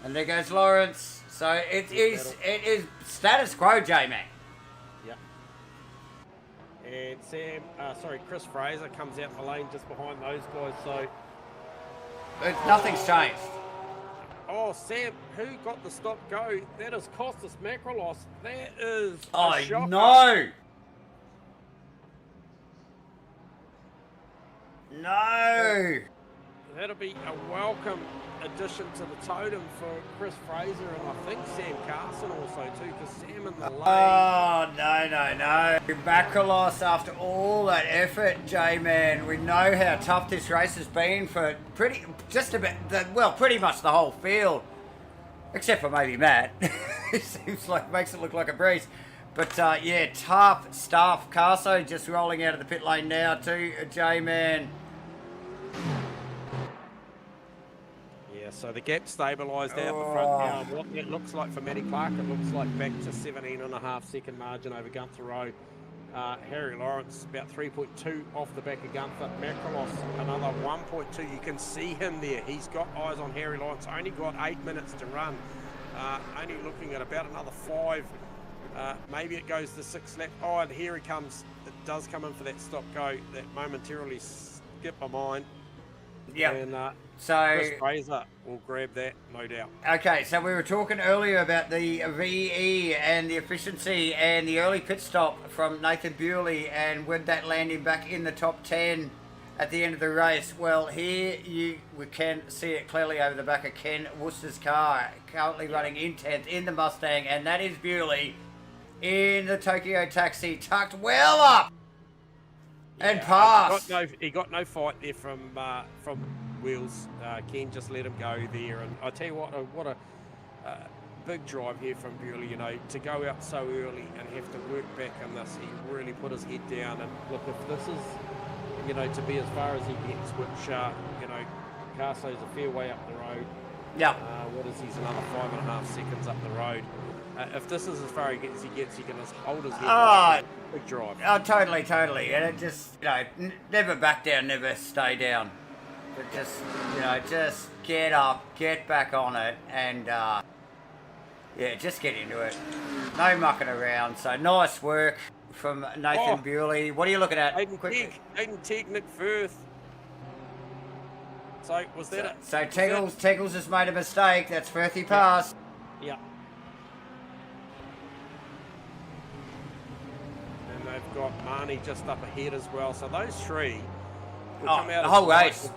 And there goes Lawrence. So it is status quo, J-Man. Yep. And Chris Fraser comes out the lane just behind those guys. So nothing's changed. Oh, Sam, who got the stop go? That is Costas Macrolos. That is a shocker. No. that'll be a welcome addition to the totem for Chris Fraser, and I think Sam Carson also too, because Sam in the lane. Oh, no. Macrolos, after all that effort, J-Man, we know how tough this race has been for pretty much the whole field. Except for maybe Matt. It seems like, makes it look like a breeze. But yeah, tough stuff. Carso just rolling out of the pit lane now too, J-Man. Yeah, so the gap stabilised out the front now. What it looks like for Matty Clark, it looks like back to 17.5 second margin over Gunther Road. Harry Lawrence about 3.2 off the back of Gunther. Macrolos another 1.2. You can see him there. He's got eyes on Harry Lawrence. Only got 8 minutes to run. Only looking at about another 5. Maybe it goes to 6 lap. Oh, and here he comes. It does come in for that stop go that momentarily skipped my mind. Yeah. And So Chris Fraser will grab that, no doubt. Okay, so we were talking earlier about the VE and the efficiency and the early pit stop from Nathan Bewley, and would that land him back in the top 10 at the end of the race? Well, here we can see it clearly over the back of Ken Worcester's car, currently running in 10th in the Mustang, and that is Bewley in the Tokyo Taxi, tucked well up and past. He got no fight there from Wheels. Ken just let him go there, and I tell you what a big drive here from Bewley, you know, to go out so early and have to work back on this. He really put his head down, and look, if this is, you know, to be as far as he gets, which you know, Carso's a fair way up the road. Yeah. What is he's another 5.5 seconds up the road. If this is as far as he gets, he can just hold his head down. Big drive. Oh, totally. And it just, you know, never back down, never stay down. But just, you know, just get up, get back on it, and, yeah, just get into it. No mucking around. So nice work from Nathan Bewley. What are you looking at? Hayden Teague, Nick Firth. So, was that it? So Teggles has made a mistake. That's Firthy pass. Yeah. And they've got Marnie just up ahead as well. So those three will come out the whole race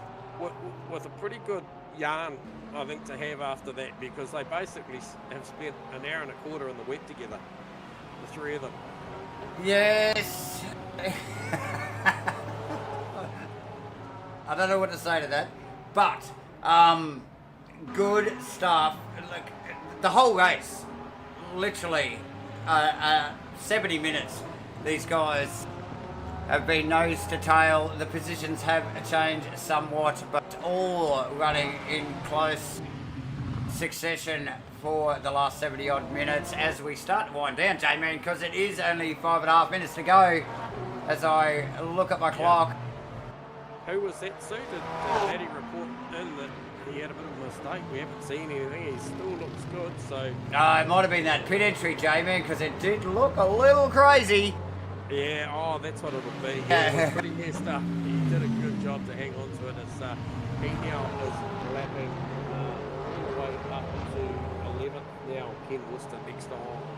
with a pretty good yarn, I think, to have after that, because they basically have spent an hour and a quarter in the wet together, the three of them. Yes. I don't know what to say to that, but good stuff. Look, the whole race, literally 70 minutes, these guys have been nose to tail. The positions have changed somewhat, but all running in close succession for the last 70 odd minutes as we start to wind down, J-Man, because it is only 5.5 minutes to go as I look at my clock. Who was that suited? Did Eddie report in that he had a bit of a mistake? We haven't seen anything. He still looks good, so... It might have been that pit entry, J-Man, because it did look a little crazy. Yeah, that's what it'll be. He was pretty messed up. He did a good job to hang on to it. He now is lapping all the way up to 11th now. Ken Worcester next on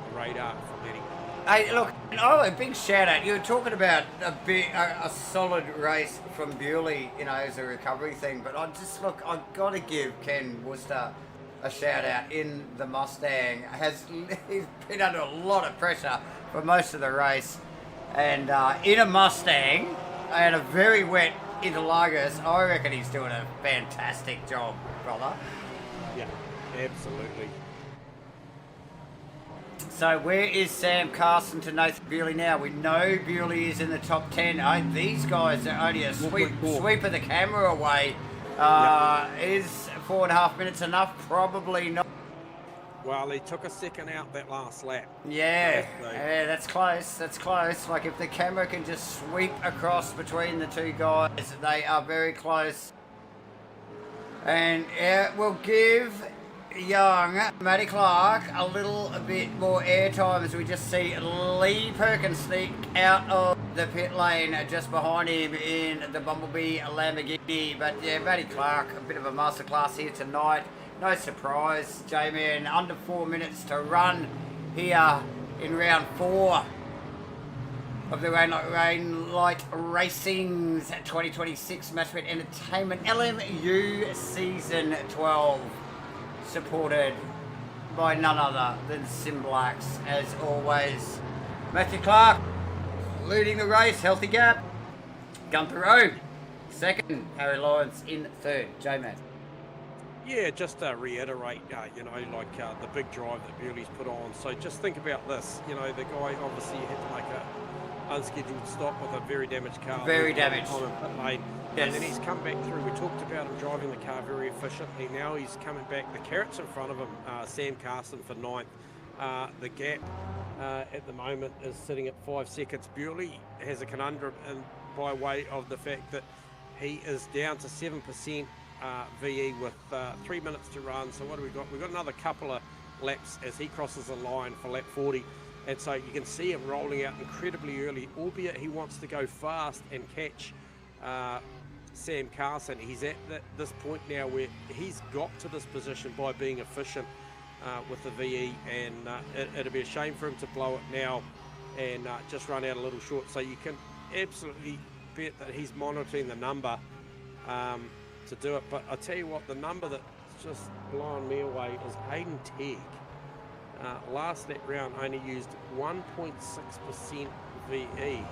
the radar from Eddie. Hey, look, a big shout out. You were talking about a solid race from Bewley, you know, as a recovery thing, but I've got to give Ken Worcester a shout out in the Mustang. He's been under a lot of pressure for most of the race, and in a Mustang and a very wet Interlagos, I reckon he's doing a fantastic job, brother. Yeah, absolutely. So where is Sam Carson to Nathan Bewley now? We know Bewley is in the top 10. These guys are only a sweep of the camera away. Is 4.5 minutes enough? Probably not. Well, he took a second out that last lap. Yeah, that's close. That's close. Like, if the camera can just sweep across between the two guys, they are very close. And we'll give young Matty Clark a little bit more airtime as we just see Lee Perkins sneak out of the pit lane just behind him in the Bumblebee Lamborghini. But yeah, Matty Clark, a bit of a masterclass here tonight. No surprise, J-Man, under 4 minutes to run here in round 4. of the Rainlight Racing's 2026 MATCHFIT Entertainment LMU Season 12, supported by none other than SIMRACING, as always. Matthew Clark leading the race, healthy gap. Gunther Rowe second, Harry Lawrence in third. J-Man. Yeah, just to reiterate, the big drive that Bewley's put on. So just think about this. The guy obviously had to make a unscheduled stop with a very damaged car. Very damaged. On a pit lane. Yes. And then he's come back through. We talked about him driving the car very efficiently. Now he's coming back. The carrot's in front of him, Sam Carson for ninth. The gap at the moment is sitting at 5 seconds. Bewley has a conundrum by way of the fact that he is down to 7% VE with 3 minutes to run. So what do we got? We've got another couple of laps as he crosses the line for lap 40. And so you can see him rolling out incredibly early, albeit he wants to go fast and catch Sam Carson. He's at this point now where he's got to this position by being efficient with the VE, and it'd be a shame for him to blow it now and just run out a little short. So you can absolutely bet that he's monitoring the number to do it. But I tell you what, the number that's just blowing me away is Hayden Tegg. Last lap round only used 1.6% VE.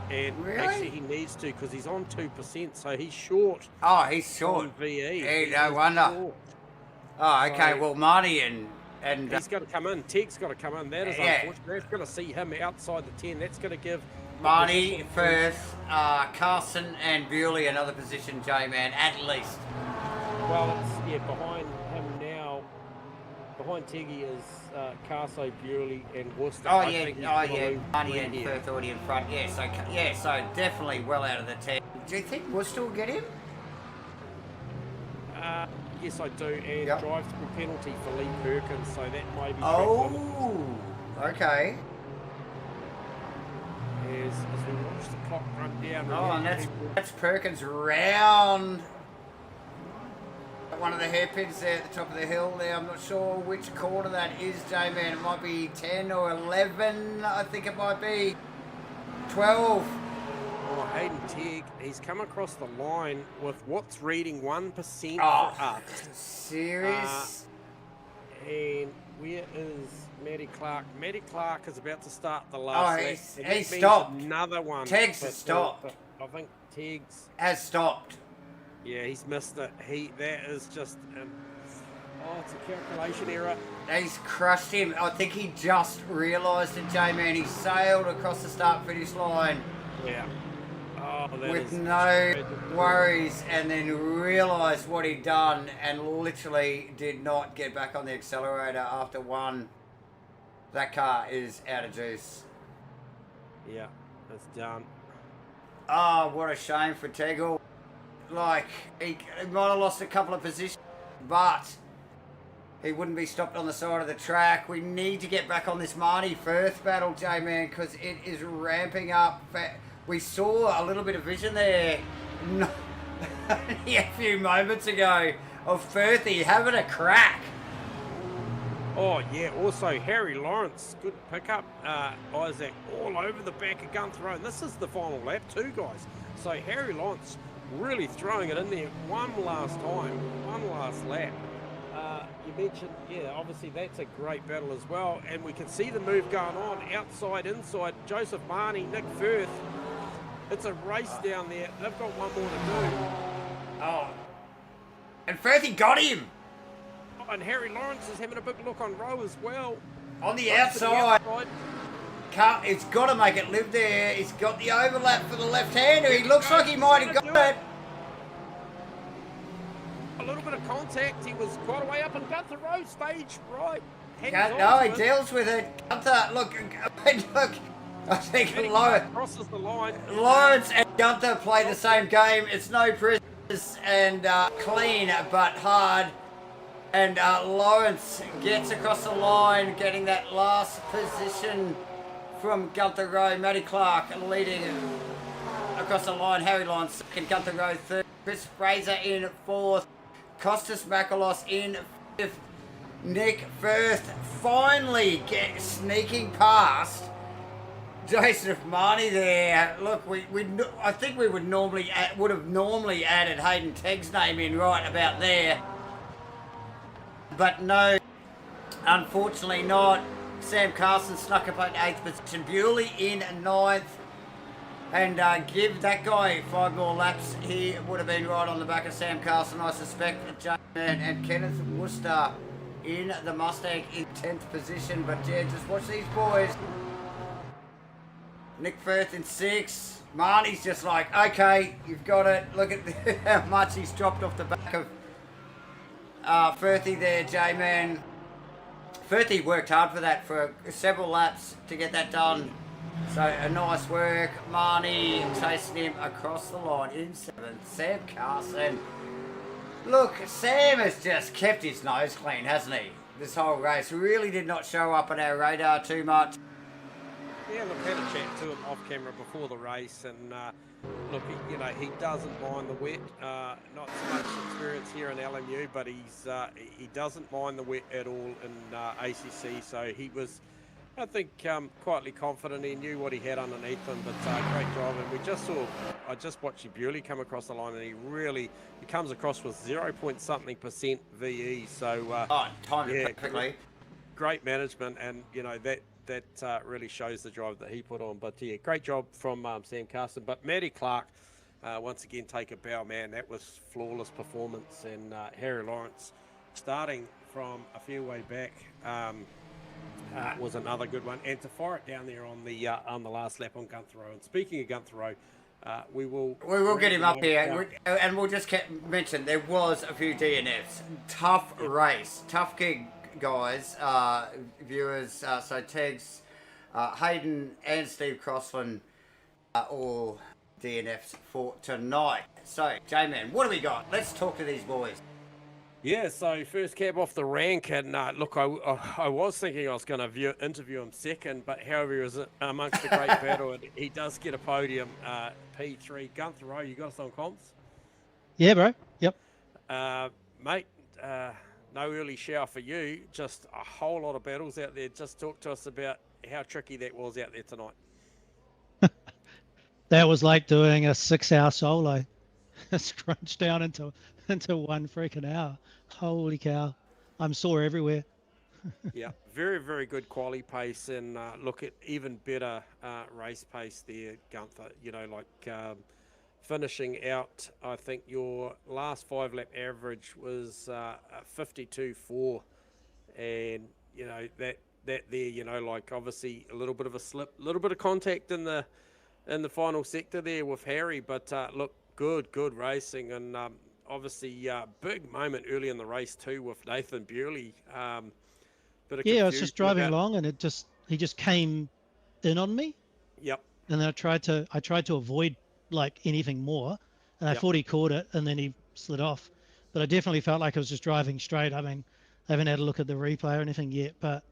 And really? Actually he needs to, because he's on 2%, so he's short. Oh, he's short. On VE. Hey, no wonder. Short. Oh, okay. So, well, Marty and he's got to come in. Tegg's got to come in. That is unfortunate. That's going to see him outside the 10. That's going to give Marty, Firth, Carson and Bewley another position, J-Man, at least. Well, it's behind him now. Behind Teggy is Carso, Bewley and Worcester. Marty and Firth already in front. So definitely well out of the 10. Do you think Worcester will get him? Yes, I do, and yep. drive-through penalty for Lee Perkins, so that may be. Oh, okay. As we watch the clock run down. Oh, and that's Perkins round one of the hairpins there at the top of the hill there. I'm not sure which corner that is, J-Man. It might be 10 or 11. I think it might be 12. Oh, Hayden Tegg, he's come across the line with what's reading 1% for us. Serious? And where is Matty Clark? Matty Clark is about to start the last lap. He stopped. Another one. Tegg's has stopped. I think Tegg's has stopped. Yeah, he's missed it. That is just it's a calculation error. He's crushed him. I think he just realised it, J-Man. He sailed across the start-finish line. Yeah. With no worries, and then realised what he'd done and literally did not get back on the accelerator after one. That car is out of juice. Yeah, that's done. Oh, what a shame for Tegel. Like, he might have lost a couple of positions, but he wouldn't be stopped on the side of the track. We need to get back on this Marty Firth battle, J-Man, because it is ramping up. We saw a little bit of vision there a few moments ago of Firthy having a crack. Oh, yeah. Also, Harry Lawrence, good pickup. Isaac, all over the back of Gunther Rowe. This is the final lap too, guys. So Harry Lawrence really throwing it in there one last time, one last lap. You mentioned, obviously that's a great battle as well. And we can see the move going on outside, inside. Joseph Marnie, Nick Firth. It's a race down there. They've got one more to do. Oh. And Firthy got him. Oh, and Harry Lawrence is having a big look on Rowe as well. On the outside. It's got to make it live there. He's got the overlap for the left-hander. He looks like he might have got it. A little bit of contact. He was quite a way up, and Gunther Rowe stage right. No, he deals with it. Gunther, look. I think crosses the line. Lawrence and Gunther play the same game. It's no prisoners and clean but hard. And Lawrence gets across the line, getting that last position from Gunther Rowe. Matty Clark leading across the line. Harry Lawrence second, Gunther Rowe third. Chris Fraser in fourth. Costas Makalos in fifth. Nick Firth finally sneaking past Joseph Marnie there. Look, I think we would have normally added Hayden Tegg's name in right about there, but no, unfortunately not. Sam Carson snuck up at 8th position. Bewley in 9th. And give that guy 5 more laps, he would have been right on the back of Sam Carson, I suspect. James and Kenneth Worcester in the Mustang in 10th position. But yeah, just watch these boys. Nick Firth in 6th. Marnie's just like, okay, you've got it. Look at how much he's dropped off the back of Firthy there, J-Man. Firthy worked hard for that for several laps to get that done. So a nice work. Marnie chasing him across the line in 7th. Sam Carson. Look, Sam has just kept his nose clean, hasn't he? This whole race really did not show up on our radar too much. Yeah, look, had a chat to him off camera before the race, and look, he doesn't mind the wet. Not so much experience here in LMU, but he doesn't mind the wet at all in ACC. So he was, I think, quietly confident. He knew what he had underneath him, but great job. And I just watched Bewley come across the line, and he comes across with 0.something% VE. So timed it perfectly. Great management, and that really shows the drive that he put on. But yeah, great job from Sam Carson. But Matty Clark, once again, take a bow, man. That was flawless performance. And Harry Lawrence, starting from a fair way back, was another good one. And to fire it down there on the last lap on Gunther Rowe. And speaking of Gunther Rowe, we will get him up here, and we'll just mention there was a few DNFs. Tough race, tough gig, guys, viewers. So Tegs, Hayden and Steve Crossland are all DNFs for tonight. So J-Man, what do we got? Let's talk to these boys. Yeah, so first cab off the rank, and look, I was thinking I was going to interview him second, but however, he was amongst a great battle, and he does get a podium. P3, Gunther Rowe, you got us on comms? Yeah, bro. Yep. Mate, no early shower for you, just a whole lot of battles out there. Just talk to us about how tricky that was out there tonight. That was like doing a 6-hour solo. Scrunched down into 1 freaking hour. Holy cow. I'm sore everywhere. Yeah, very, very good quali pace, and look at even better race pace there, Gunther. Finishing out, I think your last 5-lap average was 52.4, and that there, obviously a little bit of a slip, a little bit of contact in the final sector there with Harry, but look, good racing, and obviously big moment early in the race too with Nathan Bewley. I was just driving along, and he just came in on me. Yep. And then I tried to avoid like anything more, and I thought he caught it, and then he slid off. But I definitely felt like I was just driving straight. I mean, I haven't had a look at the replay or anything yet, but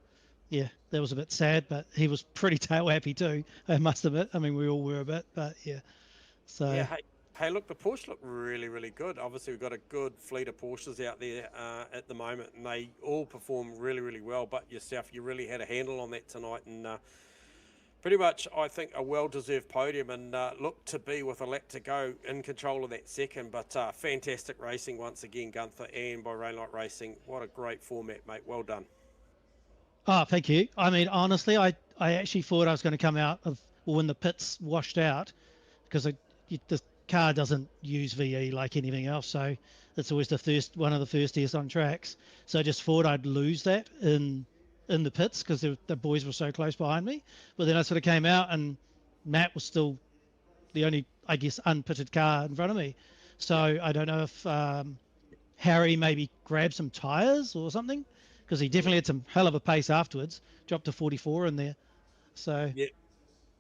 yeah, that was a bit sad. But he was pretty tail happy too, I must admit. I mean, we all were a bit, but yeah. So yeah. Hey, look, the Porsche look really, really good. Obviously, we've got a good fleet of Porsches out there at the moment, and they all perform really, really well. But yourself, you really had a handle on that tonight, and pretty much, I think, a well-deserved podium, and look to be with a lap to go in control of that second. But fantastic racing once again, Gunther, and by Rainlight Racing. What a great format, mate. Well done. Oh, thank you. I mean, honestly, I actually thought I was going to come out when the pits washed out, because the car doesn't use VE like anything else, so it's always one of the thirstiest on tracks. So I just thought I'd lose that in the pits because the boys were so close behind me. But then I sort of came out, and Matt was still the only, I guess, unpitted car in front of me. So I don't know if Harry maybe grabbed some tires or something, because he definitely had some hell of a pace afterwards. Dropped to 44 in there. So yeah.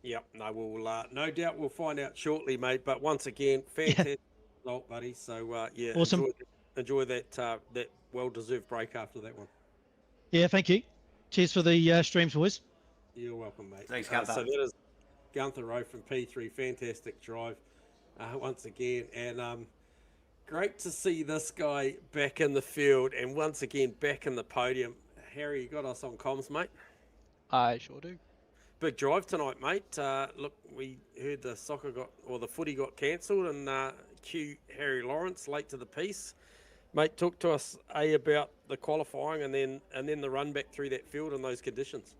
Yep, no, we'll no doubt we'll find out shortly, mate. But once again, fantastic result, buddy. So yeah, awesome. Enjoy that well-deserved break after that one. Yeah, thank you. Cheers for the streams, boys. You're welcome, mate. Thanks, Gunther. So that is Gunther Rowe from P3. Fantastic drive once again, and great to see this guy back in the field and once again back in the podium. Harry, you got us on comms, mate? I sure do. big drive tonight, mate. Look, we heard the footy got cancelled, and cue Harry Lawrence late to the piece. Mate, talk to us about the qualifying and then the run back through that field in those conditions.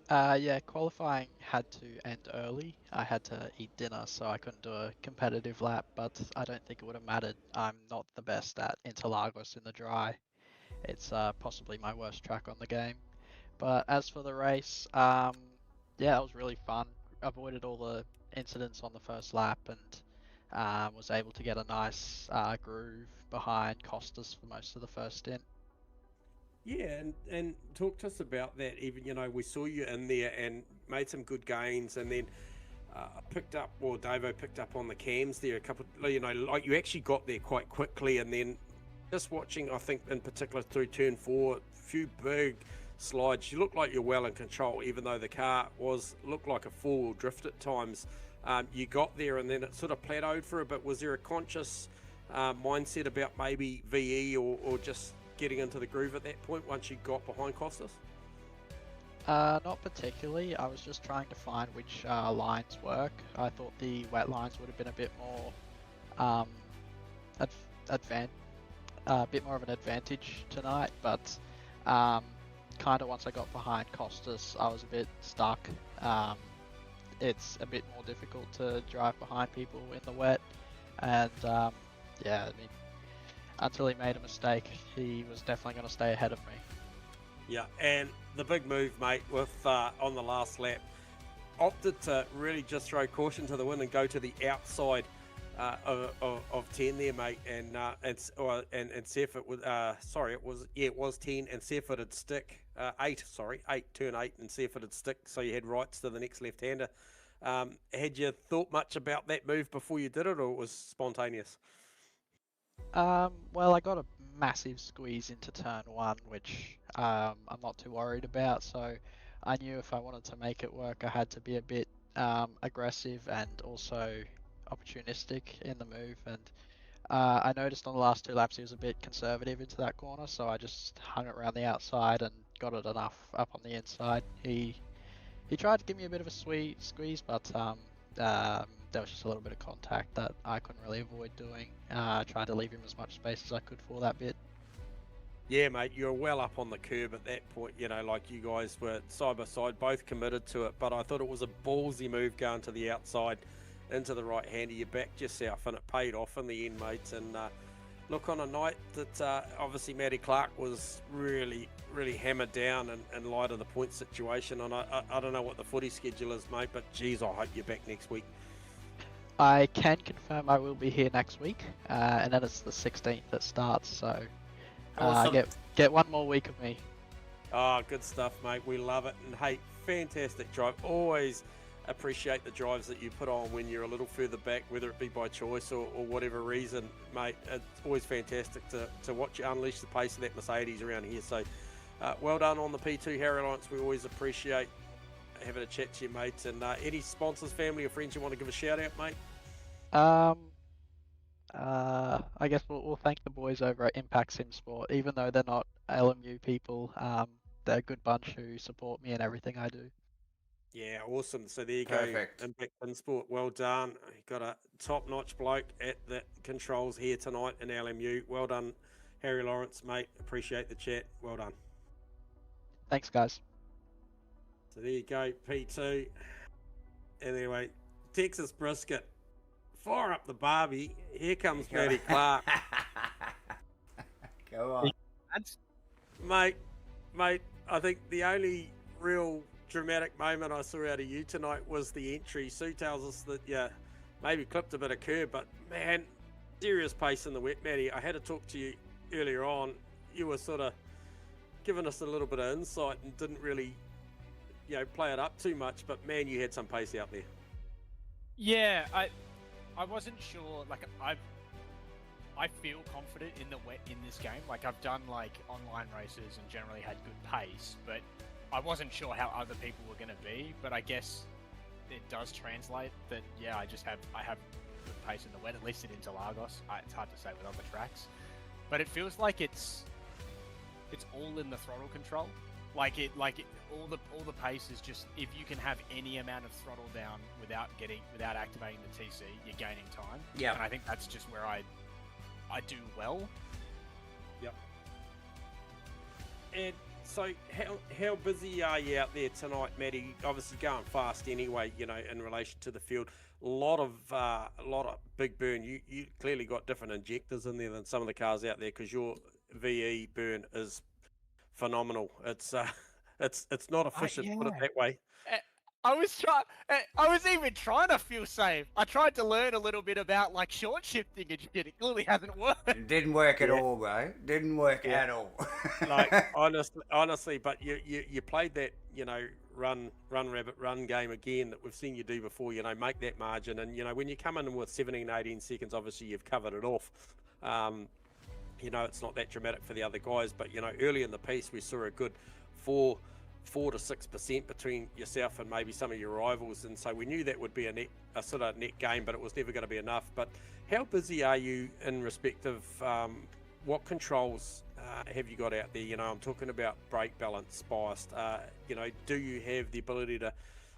Yeah, qualifying had to end early. I had to eat dinner, so I couldn't do a competitive lap, but I don't think it would have mattered. I'm not the best at Interlagos in the dry. It's possibly my worst track on the game. But as for the race, yeah, it was really fun. Avoided all the incidents on the first lap and was able to get a nice groove behind Costas for most of the first stint. Yeah, and talk to us about that. Even, we saw you in there and made some good gains, and then Davo picked up on the cams there a couple, like you actually got there quite quickly, and then just watching, I think in particular through turn 4, a few big slides, you look like you're well in control, even though the car looked like a four-wheel drift at times. You got there and then it sort of plateaued for a bit. Was there a conscious mindset about maybe VE or just getting into the groove at that point once you got behind Costas? Not particularly. I was just trying to find which lines work. I thought the wet lines would have been a bit more a bit more of an advantage tonight, but kind of once I got behind Costas, I was a bit stuck. It's a bit more difficult to drive behind people in the wet, and yeah, I mean, until he made a mistake, he was definitely going to stay ahead of me. Yeah, and the big move, mate, with on the last lap, opted to really just throw caution to the wind and go to the outside of 10 there, mate, and Seifert was it was 10, and Seifert would stick 8, turn 8, and Seifert would stick, so you had rights to the next left-hander. Had you thought much about that move before you did it, or it was spontaneous? Well, I got a massive squeeze into turn 1, which I'm not too worried about, so I knew if I wanted to make it work, I had to be a bit aggressive and also opportunistic in the move, and I noticed on the last 2 laps he was a bit conservative into that corner, so I just hung it around the outside and got it enough up on the inside. He tried to give me a bit of a squeeze, but there was just a little bit of contact that I couldn't really avoid doing. Tried to leave him as much space as I could for that bit. Yeah, mate, you're well up on the curb at that point, like you guys were side by side, both committed to it, but I thought it was a ballsy move going to the outside into the right hander. You backed yourself and it paid off in the end, mates. And look, on a night that obviously Matty Clark was really, really hammered down in light of the point situation, and I don't know what the footy schedule is, mate, but geez, I hope you're back next week. I can confirm I will be here next week, and then it's the 16th that starts, so Awesome. Get one more week of me. Oh, good stuff, mate. We love it. And hey, fantastic drive. Always appreciate the drives that you put on when you're a little further back, whether it be by choice or whatever reason, mate. It's always fantastic to watch you unleash the pace of that Mercedes around here. So well done on the P2, Harry Lawrence. We always appreciate having a chat to you, mates. And any sponsors, family or friends you want to give a shout out, mate? I guess we'll thank the boys over at Impact Sim Sport. Even though they're not LMU people, they're a good bunch who support me in everything I do. Yeah, awesome. So there you Perfect. go. Impact Sim Sport. Well done. You got a top-notch bloke at the controls here tonight in LMU. Well done, Harry Lawrence, mate. Appreciate the chat. Well done. Thanks, guys. So there you go, P2. Anyway, Texas Brisket. Fire up the Barbie. Here comes Matty Clark. Go on. Mate, I think the only real dramatic moment I saw out of you tonight was the entry. Sue tells us that you maybe clipped a bit of curb, but man, serious pace in the wet, Matty. I had to talk to you earlier on. You were sort of giving us a little bit of insight and didn't really, play it up too much, but man, you had some pace out there. Yeah, I wasn't sure, I feel confident in the wet in this game. I've done online races and generally had good pace, but I wasn't sure how other people were going to be. But I guess it does translate that, yeah, I have good pace in the wet, at least at Interlagos. It's hard to say with other tracks, but it feels like it's all in the throttle control. all the pace is just, if you can have any amount of throttle down without activating the TC, you're gaining time. Yeah. And I think that's just where I do well. Yep. And so how busy are you out there tonight, Matty? Obviously going fast anyway, you know, in relation to the field. A lot of big burn. You clearly got different injectors in there than some of the cars out there, because your VE burn is phenomenal. It's not efficient, put it that way. I was even trying to feel safe. I tried to learn a little bit about like short shifting and shit. It clearly hasn't worked. It didn't work at all, bro. Didn't work at all. Like honestly, but you played that, you know, run rabbit run game again that we've seen you do before. You know, make that margin, and you know, when you come in with 17-18 seconds, obviously you've covered it off. You know, it's not that dramatic for the other guys, but you know, early in the piece we saw a good 4 to 6% between yourself and maybe some of your rivals, and so we knew that would be a sort of net game, but it was never going to be enough. But how busy are you in respect of what controls have you got out there? You know, I'm talking about brake balance, biased. You know, do you have the ability to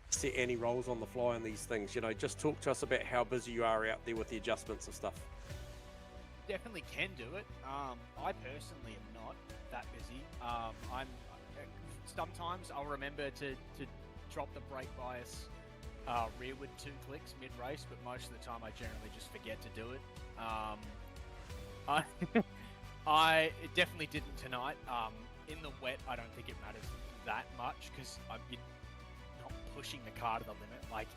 set any rolls on the fly on these things? You know, just talk to us about how busy you are out there with the adjustments and stuff. Definitely can do it. I personally am not that busy. Sometimes I'll remember to drop the brake bias rearward 2 clicks mid-race, but most of the time I generally just forget to do it. I definitely didn't tonight. In the wet, I don't think it matters that much, because you're not pushing the car to the limit. Like,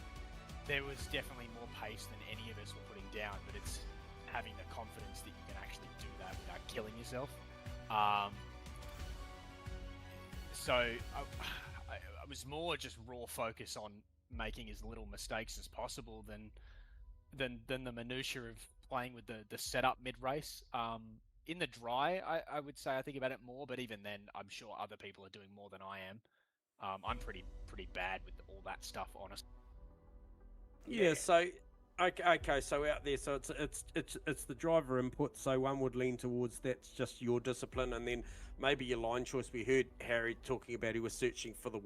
there was definitely more pace than any of us were putting down, but it's having the confidence that you can actually do that without killing yourself. So I was more just raw focus on making as little mistakes as possible than the minutiae of playing with the setup mid-race. In the dry, I would say I think about it more, but even then, I'm sure other people are doing more than I am. I'm pretty bad with all that stuff, honestly. Yeah. So okay. So out there, so it's the driver input. So one would lean towards that's just your discipline, and then maybe your line choice. We heard Harry talking about he was searching for the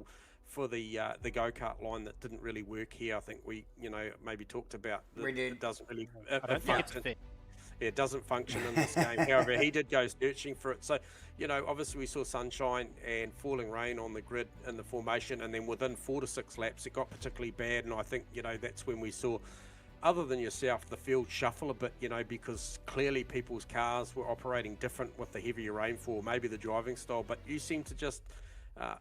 go-kart line that didn't really work here. I think we, you know, maybe talked about We did. It doesn't really. I don't think it's a thing. It doesn't function in this game. However, he did go searching for it. So, you know, obviously we saw sunshine and falling rain on the grid in the formation, and then within 4 to 6 laps, it got particularly bad. And I think, you know, that's when we saw, other than yourself, the field shuffle a bit, you know, because clearly people's cars were operating different with the heavier rainfall, maybe the driving style. But you seem to just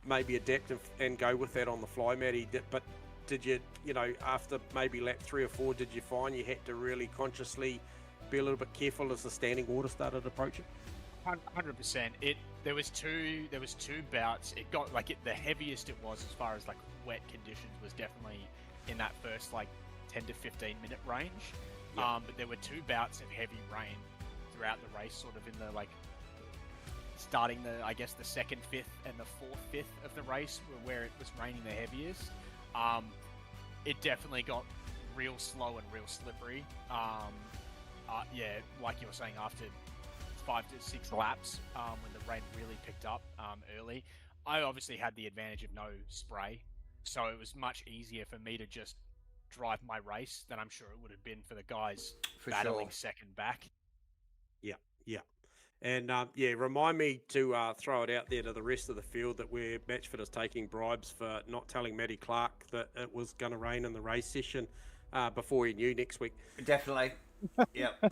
maybe adapt and go with that on the fly, Matty. But did you, you know, after maybe lap 3 or 4, did you find you had to really consciously be a little bit careful as the standing water started approaching? 100%. There was two bouts. It got the heaviest it was as far as like wet conditions was definitely in that first like 10 to 15 minute range. Yep. But there were 2 bouts of heavy rain throughout the race, sort of in the like starting the the 2nd, 5th, and the 4th, 5th of the race where it was raining the heaviest. It definitely got real slow and real slippery. Like you were saying, after 5 to 6 laps, when the rain really picked up early, I obviously had the advantage of no spray, so it was much easier for me to just drive my race than I'm sure it would have been for the guys battling second back. Yeah. And remind me to throw it out there to the rest of the field that where MATCHFIT is taking bribes for not telling Matty Clark that it was going to rain in the race session before he knew next week. Definitely. Yep.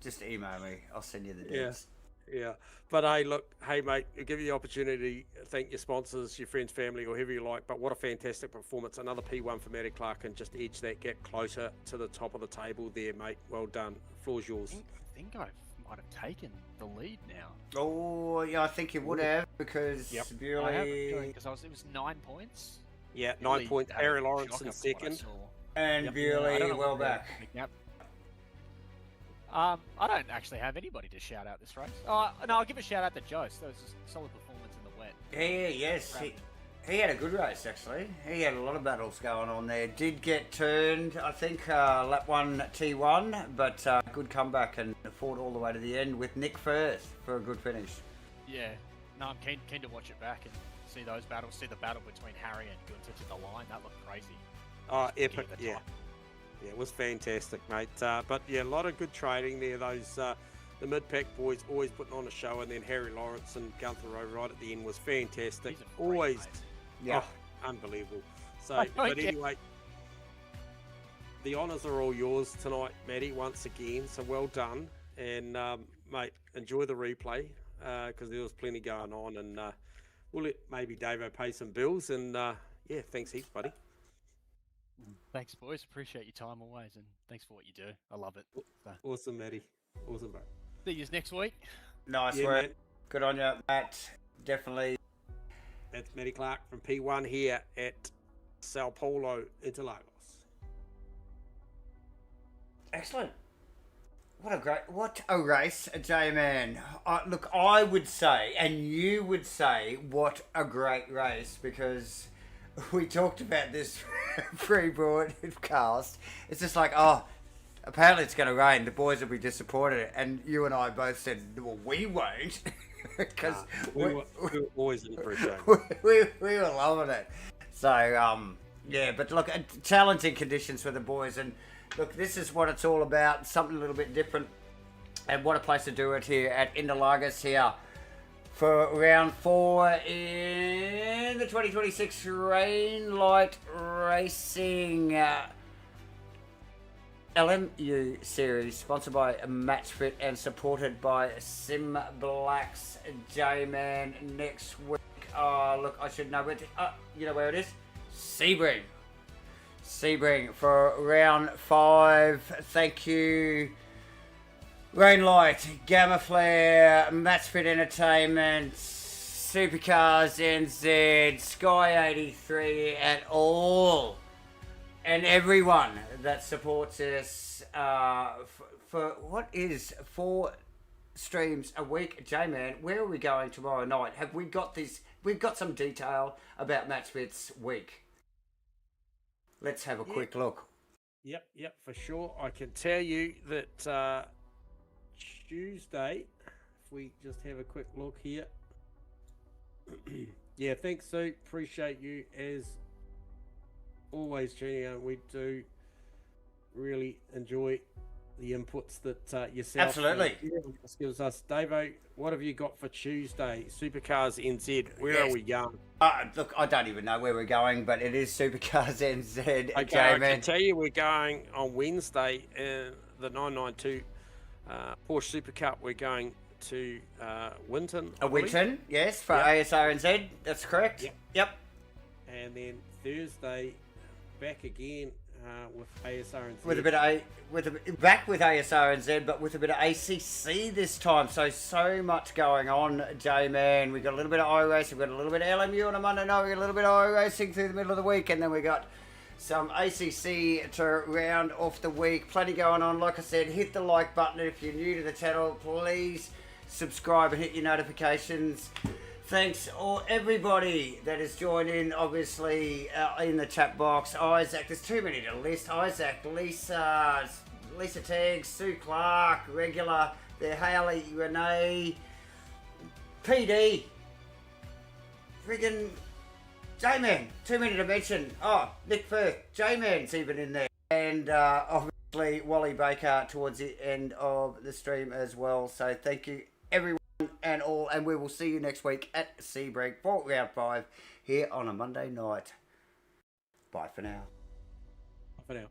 just email me. I'll send you the deets. Yeah. But hey mate, I'll give you the opportunity to thank your sponsors, your friends, family, or whoever you like. But what a fantastic performance. Another P1 for Matty Clark, and just edge that gap closer to the top of the table there, mate. Well done. Floor's yours. I think I might have taken the lead now. Oh, yeah, I think you would have, because Bewley... I have a feeling, because it was 9 points. Yeah, 9 points. Harry Lawrence in second. And Bewley well back. Yep. I don't actually have anybody to shout out this race. No, I'll give a shout out to Jost. That was a solid performance in the wet. Yes. He had a good race, actually. He had a lot of battles going on there. Did get turned, I think, lap 1 T1, but good comeback and fought all the way to the end with Nick Firth for a good finish. Yeah. No, I'm keen to watch it back and see those battles. See the battle between Harry and Gunther to the line. That looked crazy. Oh, Just epic! at the Yeah, top. yeah, it was fantastic, mate. But yeah, a lot of good trading there. Those the mid-pack boys always putting on a show, and then Harry Lawrence and Gunther Rowe right at the end was fantastic. He's a great Always, mate. Yeah. oh, unbelievable. So, I but get- anyway, the honours are all yours tonight, Matty. Once again, so well done, and mate, enjoy the replay because there was plenty going on, and we'll let maybe Davo pay some bills, and yeah, thanks heaps, buddy. Thanks, boys. Appreciate your time always, and thanks for what you do. I love it. So, Awesome, Matty. Awesome, bro. see you next week. Nice Yeah, work. mate. Good on you, Matt. Definitely. That's Matty Clark from P1 here at Sao Paulo, Interlagos. Excellent. What a race, J-Man. Look, I would say, and you would say, what a great race, because we talked about this pre-broadcast. It's just like, oh, apparently it's going to rain. The boys will be disappointed. And you and I both said, well, we won't. Because we were always in for a show. we were loving it. So, yeah, but look, challenging conditions for the boys. And look, this is what it's all about. Something a little bit different. And what a place to do it here at Interlagos here for round 4 in the 2026 Rain Light Racing LMU series, sponsored by MatchFit and supported by SimRacing. J-Man next week. Look, I should know where you know where it is? Sebring for round 5. Thank you, Rainlight, GAMAFLARE, MatchFit Entertainment, Supercars NZ, Sky 83, and all and everyone that supports us for what is 4 streams a week. J-Man, where are we going tomorrow night? Have we got this? We've got some detail about MatchFit's week. Let's have a quick look. Yep, for sure. I can tell you that Tuesday, if we just have a quick look here. Yeah, thanks, Sue. Appreciate you as always tuning in. We do really enjoy the inputs that yourself Absolutely gives us. Davo, what have you got for Tuesday? Supercars NZ, where Yes. are we going? Look, I don't even know where we're going, but it is Supercars NZ. Okay, I J-Man. can tell you we're going on Wednesday in the 992 Porsche Super Cup. We're going to Winton. I believe. Winton, yes, for Yep. ASRNZ. That's correct. Yep. And then Thursday, back again with ASRNZ. With a bit of back with ASRNZ, but with a bit of ACC this time. So much going on, J-Man. We got a little bit of iRacing, we got a little bit of LMU on a Monday night, we got a little bit of iRacing through the middle of the week, and then we got some ACC to round off the week. Plenty going on. Like I said, hit the like button if you're new to the channel. Please subscribe and hit your notifications. Thanks everybody that has joined in, obviously, in the chat box. Isaac, there's too many to list. Isaac, Lisa Taggs, Sue Clark, Regular, there, Haley, Renee, PD, friggin' J-Man, too many to mention. Oh, Nick Firth, J-Man's even in there. And obviously Wally Baker towards the end of the stream as well. So thank you everyone and all, and we will see you next week at Sebring for round 5 here on a Monday night. Bye for now. For now.